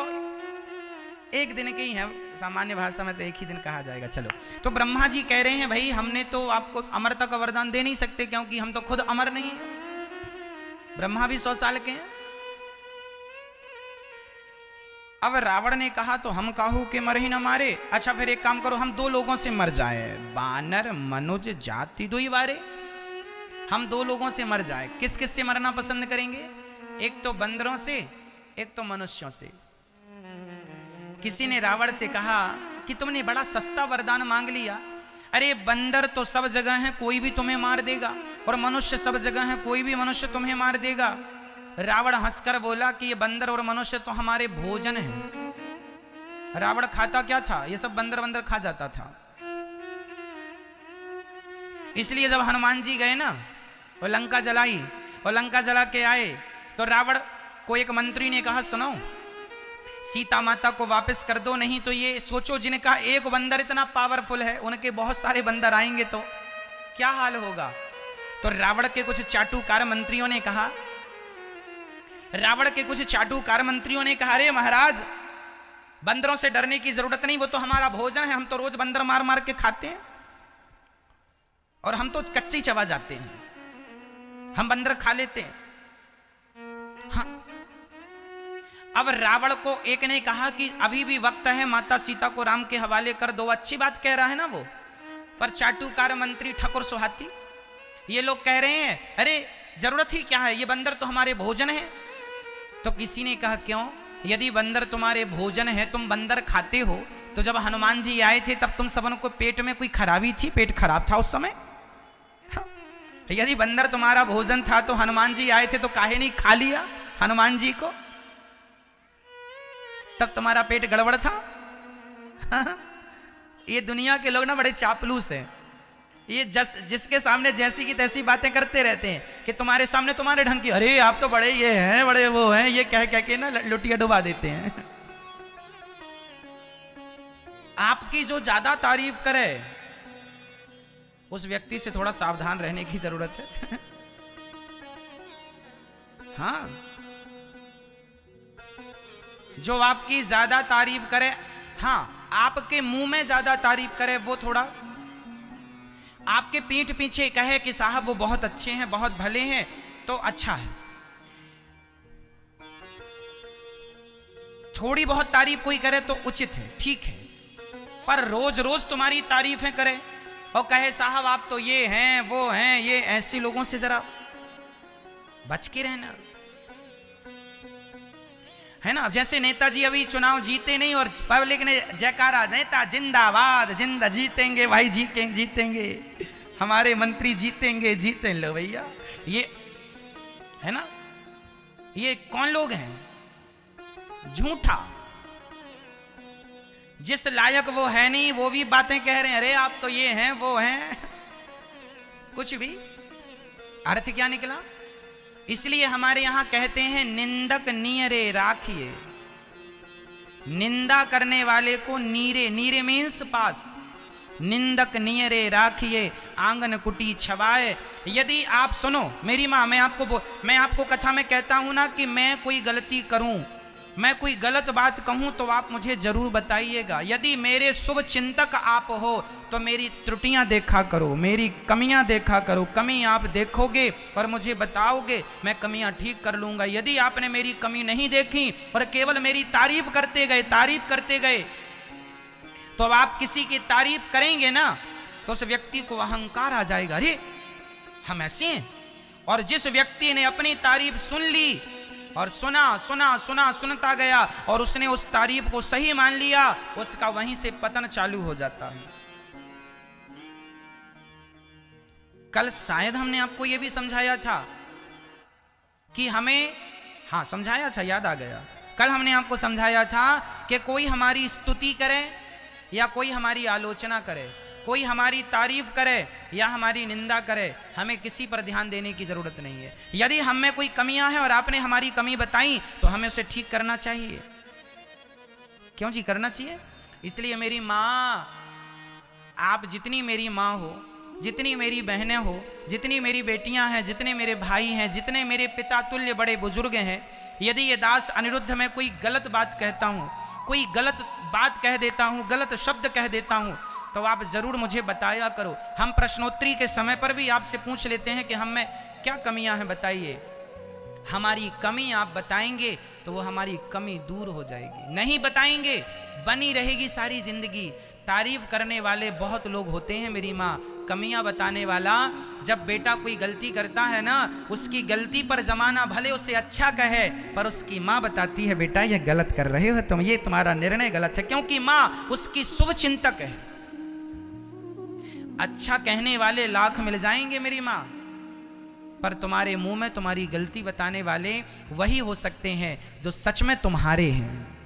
एक दिन के ही हैं, सामान्य भाषा में तो एक ही दिन कहा जाएगा। चलो, तो ब्रह्मा जी कह रहे हैं, भाई हमने तो आपको अमरता का वरदान दे नहीं सकते, क्योंकि हम तो खुद अमर नहीं हैं। ब्रह्मा भी 100 साल के हैं। अब रावण ने कहा, तो हम काहू के मर ही ना मारे। अच्छा, फिर एक काम करो, हम 2 लोगों से मर जाए, बानर मनुज जाति दुई बारे। हम 2 लोगों से मर जाए। किस किस से मरना पसंद करेंगे? एक तो बंदरों से, एक तो मनुष्यों से। किसी ने रावण से कहा कि तुमने बड़ा सस्ता वरदान मांग लिया। अरे बंदर तो सब जगह है, कोई भी तुम्हें मार देगा, और मनुष्य सब जगह है, कोई भी मनुष्य तुम्हें मार देगा। रावण हंसकर बोला कि ये बंदर और मनुष्य तो हमारे भोजन हैं। रावण खाता क्या था? ये सब बंदर बंदर खा जाता था। इसलिए जब हनुमान जी गए ना, और लंका जलाई, और लंका जला के आए, तो रावण को एक मंत्री ने कहा, सुनो, सीता माता को वापस कर दो, नहीं तो ये सोचो जिनका एक बंदर इतना पावरफुल है, उनके बहुत सारे बंदर आएंगे तो क्या हाल होगा। तो रावण के कुछ चाटुकार मंत्रियों ने कहा, अरे महाराज, बंदरों से डरने की जरूरत नहीं, वो तो हमारा भोजन है, हम तो रोज बंदर मार मार के खाते हैं, और हम तो कच्ची चबा जाते हैं, हम बंदर खा लेते हैं। हाँ। अब रावण को एक ने कहा कि अभी भी वक्त है, माता सीता को राम के हवाले कर दो। अच्छी बात कह रहा है ना वो, पर चाटुकार मंत्री ठाकुर सोहाती ये लोग कह रहे हैं, अरे जरूरत ही क्या है, ये बंदर तो हमारे भोजन है। तो किसी ने कहा क्यों, यदि बंदर तुम्हारे भोजन है, तुम बंदर खाते हो, तो जब हनुमान जी आए थे तब तुम सबन को पेट में कोई खराबी थी, पेट खराब था उस समय? हाँ। यदि बंदर तुम्हारा भोजन था तो हनुमान जी आए थे तो काहे नहीं खा लिया हनुमान जी को, तब तुम्हारा पेट गड़बड़ था? हाँ। ये दुनिया के लोग ना बड़े चापलूस हैं, ये जिसके सामने जैसी की तैसी बातें करते रहते हैं कि तुम्हारे सामने तुम्हारे ढंग की, अरे आप तो बड़े ये हैं, बड़े वो हैं, ये कह कह के ना लुटिया डुबा देते हैं। आपकी जो ज्यादा तारीफ करे उस व्यक्ति से थोड़ा सावधान रहने की जरूरत है। हाँ, जो आपकी ज्यादा तारीफ करे, हाँ, आपके मुंह में ज्यादा तारीफ करे, वो थोड़ा आपके पीठ पीछे कहे कि साहब वो बहुत अच्छे हैं, बहुत भले हैं, तो अच्छा है। थोड़ी बहुत तारीफ कोई करे तो उचित है, ठीक है, पर रोज रोज तुम्हारी तारीफें करे और कहे साहब आप तो ये हैं वो हैं, ये ऐसे लोगों से जरा बच के रहना, है ना। जैसे नेताजी अभी चुनाव जीते नहीं और पब्लिक ने जयकारा, नेता जिंदाबाद, जिंदा जीतेंगे भाई, जीतेंगे हमारे मंत्री जीतेंगे, जीते लो भैया, ये है ना, ये कौन लोग हैं? झूठा, जिस लायक वो है नहीं वो भी बातें कह रहे हैं, अरे आप तो ये हैं वो हैं, कुछ भी अर्थ क्या निकला। इसलिए हमारे यहां कहते हैं निंदक नीरे राखिए, निंदा करने वाले को नीरे, नीरे मीन्स पास, निंदक नीरे राखिए आंगन कुटी छवाए। यदि आप सुनो मेरी माँ, मैं आपको कथा में कहता हूं ना कि मैं कोई गलती करूं, मैं कोई गलत बात कहूं तो आप मुझे जरूर बताइएगा। यदि मेरे शुभ चिंतक आप हो तो मेरी त्रुटियां देखा करो, मेरी कमियां देखा करो, कमी आप देखोगे और मुझे बताओगे, मैं कमियां ठीक कर लूंगा। यदि आपने मेरी कमी नहीं देखी और केवल मेरी तारीफ करते गए तो अब आप किसी की तारीफ करेंगे ना तो उस व्यक्ति को अहंकार आ जाएगा, अरे हम ऐसे हैं। और जिस व्यक्ति ने अपनी तारीफ सुन ली और सुनता गया और उसने उस तारीफ को सही मान लिया, उसका वहीं से पतन चालू हो जाता है। कल शायद हमने आपको यह भी समझाया था कि हमें, हाँ समझाया था, याद आ गया, कल हमने आपको समझाया था कि कोई हमारी स्तुति करे या कोई हमारी आलोचना करे, कोई हमारी तारीफ करे या हमारी निंदा करे, हमें किसी पर ध्यान देने की जरूरत नहीं है। यदि हम में कोई कमियां हैं और आपने हमारी कमी बताई तो हमें उसे ठीक करना चाहिए। क्यों जी, करना चाहिए। इसलिए मेरी माँ, आप जितनी मेरी माँ हो, जितनी मेरी बहनें हो, जितनी मेरी बेटियां हैं, जितने मेरे भाई हैं, जितने मेरे पिता तुल्य बड़े बुजुर्ग हैं, यदि ये दास अनिरुद्ध में कोई गलत बात कहता हूँ, कोई गलत बात कह देता हूँ, गलत शब्द कह देता हूँ, तो आप जरूर मुझे बताया करो। हम प्रश्नोत्तरी के समय पर भी आपसे पूछ लेते हैं कि हम में क्या कमियां हैं, बताइए। हमारी कमी आप बताएंगे तो वो हमारी कमी दूर हो जाएगी, नहीं बताएंगे बनी रहेगी सारी जिंदगी। तारीफ करने वाले बहुत लोग होते हैं मेरी माँ, कमियां बताने वाला, जब बेटा कोई गलती करता है ना, उसकी गलती पर जमाना भले उसे अच्छा कहे, पर उसकी माँ बताती है बेटा ये गलत कर रहे हो तुम, ये तुम्हारा निर्णय गलत है, क्योंकि माँ उसकी शुभ चिंतक है। अच्छा कहने वाले लाख मिल जाएंगे मेरी माँ, पर तुम्हारे मुंह में तुम्हारी गलती बताने वाले वही हो सकते हैं जो सच में तुम्हारे हैं,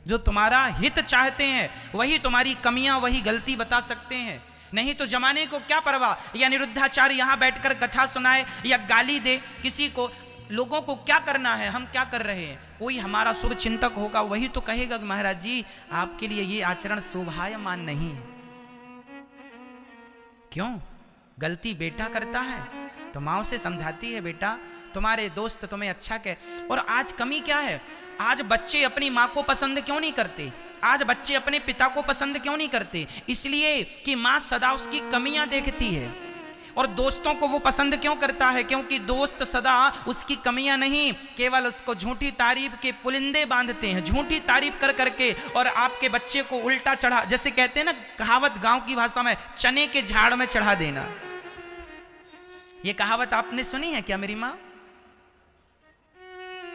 जो तुम्हारा हित चाहते हैं, वही तुम्हारी कमियां, वही गलती बता सकते हैं। नहीं तो जमाने को क्या परवाह, या निरुद्धाचार्य यहां बैठकर कथा सुनाए या गाली दे किसी को, लोगों को क्या करना है, हम क्या कर रहे हैं। कोई हमारा शुभ चिंतक होगा वही तो कहेगा कि महाराज जी आपके लिए ये आचरण शोभायमान नहीं। क्यों? गलती बेटा करता है तो माँ उसे समझाती है, बेटा तुम्हारे दोस्त तुम्हें अच्छा कहे। और आज कमी क्या है, आज बच्चे अपनी माँ को पसंद क्यों नहीं करते, आज बच्चे अपने पिता को पसंद क्यों नहीं करते, इसलिए कि माँ सदा उसकी कमियां देखती है। और दोस्तों को वो पसंद क्यों करता है, क्योंकि दोस्त सदा उसकी कमियां नहीं, केवल उसको झूठी तारीफ के पुलिंदे बांधते हैं, झूठी तारीफ कर करके, और आपके बच्चे को उल्टा चढ़ा, जैसे कहते हैं ना कहावत गांव की भाषा में, चने के झाड़ में चढ़ा देना। ये कहावत आपने सुनी है क्या मेरी माँ?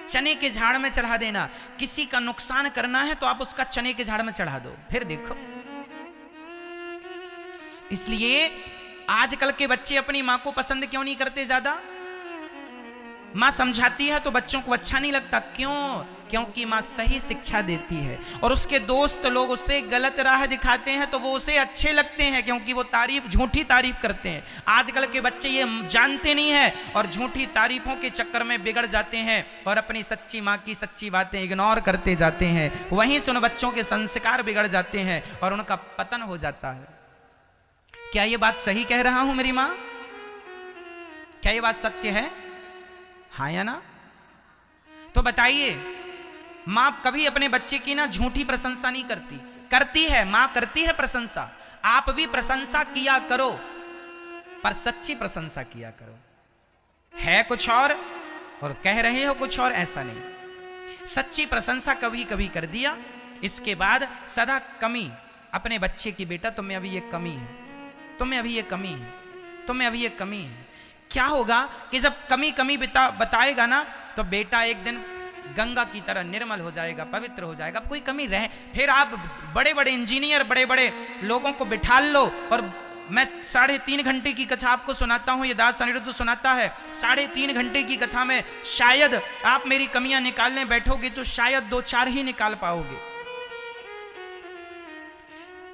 चने के झाड़ में चढ़ा देना, किसी का नुकसान करना है तो आप उसका चने के झाड़ में चढ़ा दो, फिर देखो। इसलिए आजकल के बच्चे अपनी मां को पसंद क्यों नहीं करते ज्यादा? मां समझाती है तो बच्चों को अच्छा नहीं लगता, क्यों? क्योंकि मां सही शिक्षा देती है और उसके दोस्त लोग उसे गलत राह दिखाते हैं तो वो उसे अच्छे लगते हैं, क्योंकि वो तारीफ, झूठी तारीफ करते हैं। आजकल के बच्चे ये जानते नहीं है और झूठी तारीफों के चक्कर में बिगड़ जाते हैं और अपनी सच्ची मां की सच्ची बातें इग्नोर करते जाते हैं। वहीं से उन बच्चों के संस्कार बिगड़ जाते हैं और उनका पतन हो जाता है। क्या ये बात सही कह रहा हूं मेरी मां? क्या ये बात सत्य है? हाँ या ना? तो बताइए, मां कभी अपने बच्चे की ना झूठी प्रशंसा नहीं करती, करती है, मां करती है प्रशंसा। आप भी प्रशंसा किया करो, पर सच्ची प्रशंसा किया करो। है कुछ और कह रहे हो कुछ और, ऐसा नहीं। सच्ची प्रशंसा कभी कभी कर दिया, इसके बाद सदा कमी अपने बच्चे की, बेटा तुम्हें अभी ये कमी है, तुम्हें अभी ये कमी है, तुम्हें अभी ये कमी है। क्या होगा कि जब कमी कमी बताएगा ना तो बेटा एक दिन गंगा की तरह निर्मल हो जाएगा, पवित्र हो जाएगा। अब कोई कमी रहे, फिर आप बड़े बड़े इंजीनियर, बड़े बड़े लोगों को बिठा लो और मैं 3.5 घंटे की कथा आपको सुनाता हूं, ये दास अनिरुद्ध सुनाता है। 3.5 घंटे की कथा में शायद आप मेरी कमियां निकालने बैठोगे तो शायद 2-4 ही निकाल पाओगे।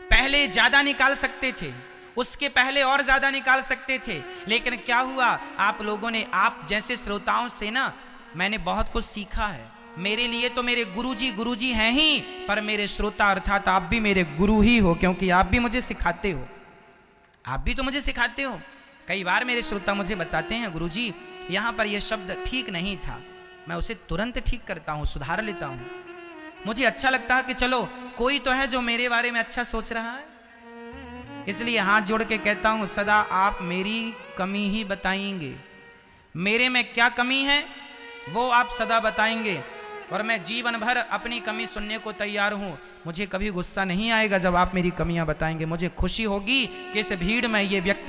पहले ज्यादा निकाल सकते थे, उसके पहले और ज्यादा निकाल सकते थे, लेकिन क्या हुआ, आप लोगों ने, आप जैसे श्रोताओं से ना मैंने बहुत कुछ सीखा है। मेरे लिए तो मेरे गुरुजी हैं ही, पर मेरे श्रोता अर्थात आप भी मेरे गुरु ही हो, क्योंकि आप भी मुझे सिखाते हो, आप भी तो मुझे सिखाते हो। कई बार मेरे श्रोता मुझे बताते हैं, गुरुजी यहाँ पर यह शब्द ठीक नहीं था, मैं उसे तुरंत ठीक करता हूँ, सुधार लेता हूँ। मुझे अच्छा लगता है कि चलो कोई तो है जो मेरे बारे में अच्छा सोच रहा है, इसलिए हाथ जोड़ के कहता हूं, सदा आप मेरी कमी ही बताएंगे, मेरे में क्या कमी है वो आप सदा बताएंगे और मैं जीवन भर अपनी कमी सुनने को तैयार हूं। मुझे कभी गुस्सा नहीं आएगा जब आप मेरी कमियां बताएंगे, मुझे खुशी होगी कि इस भीड़ में ये व्यक्ति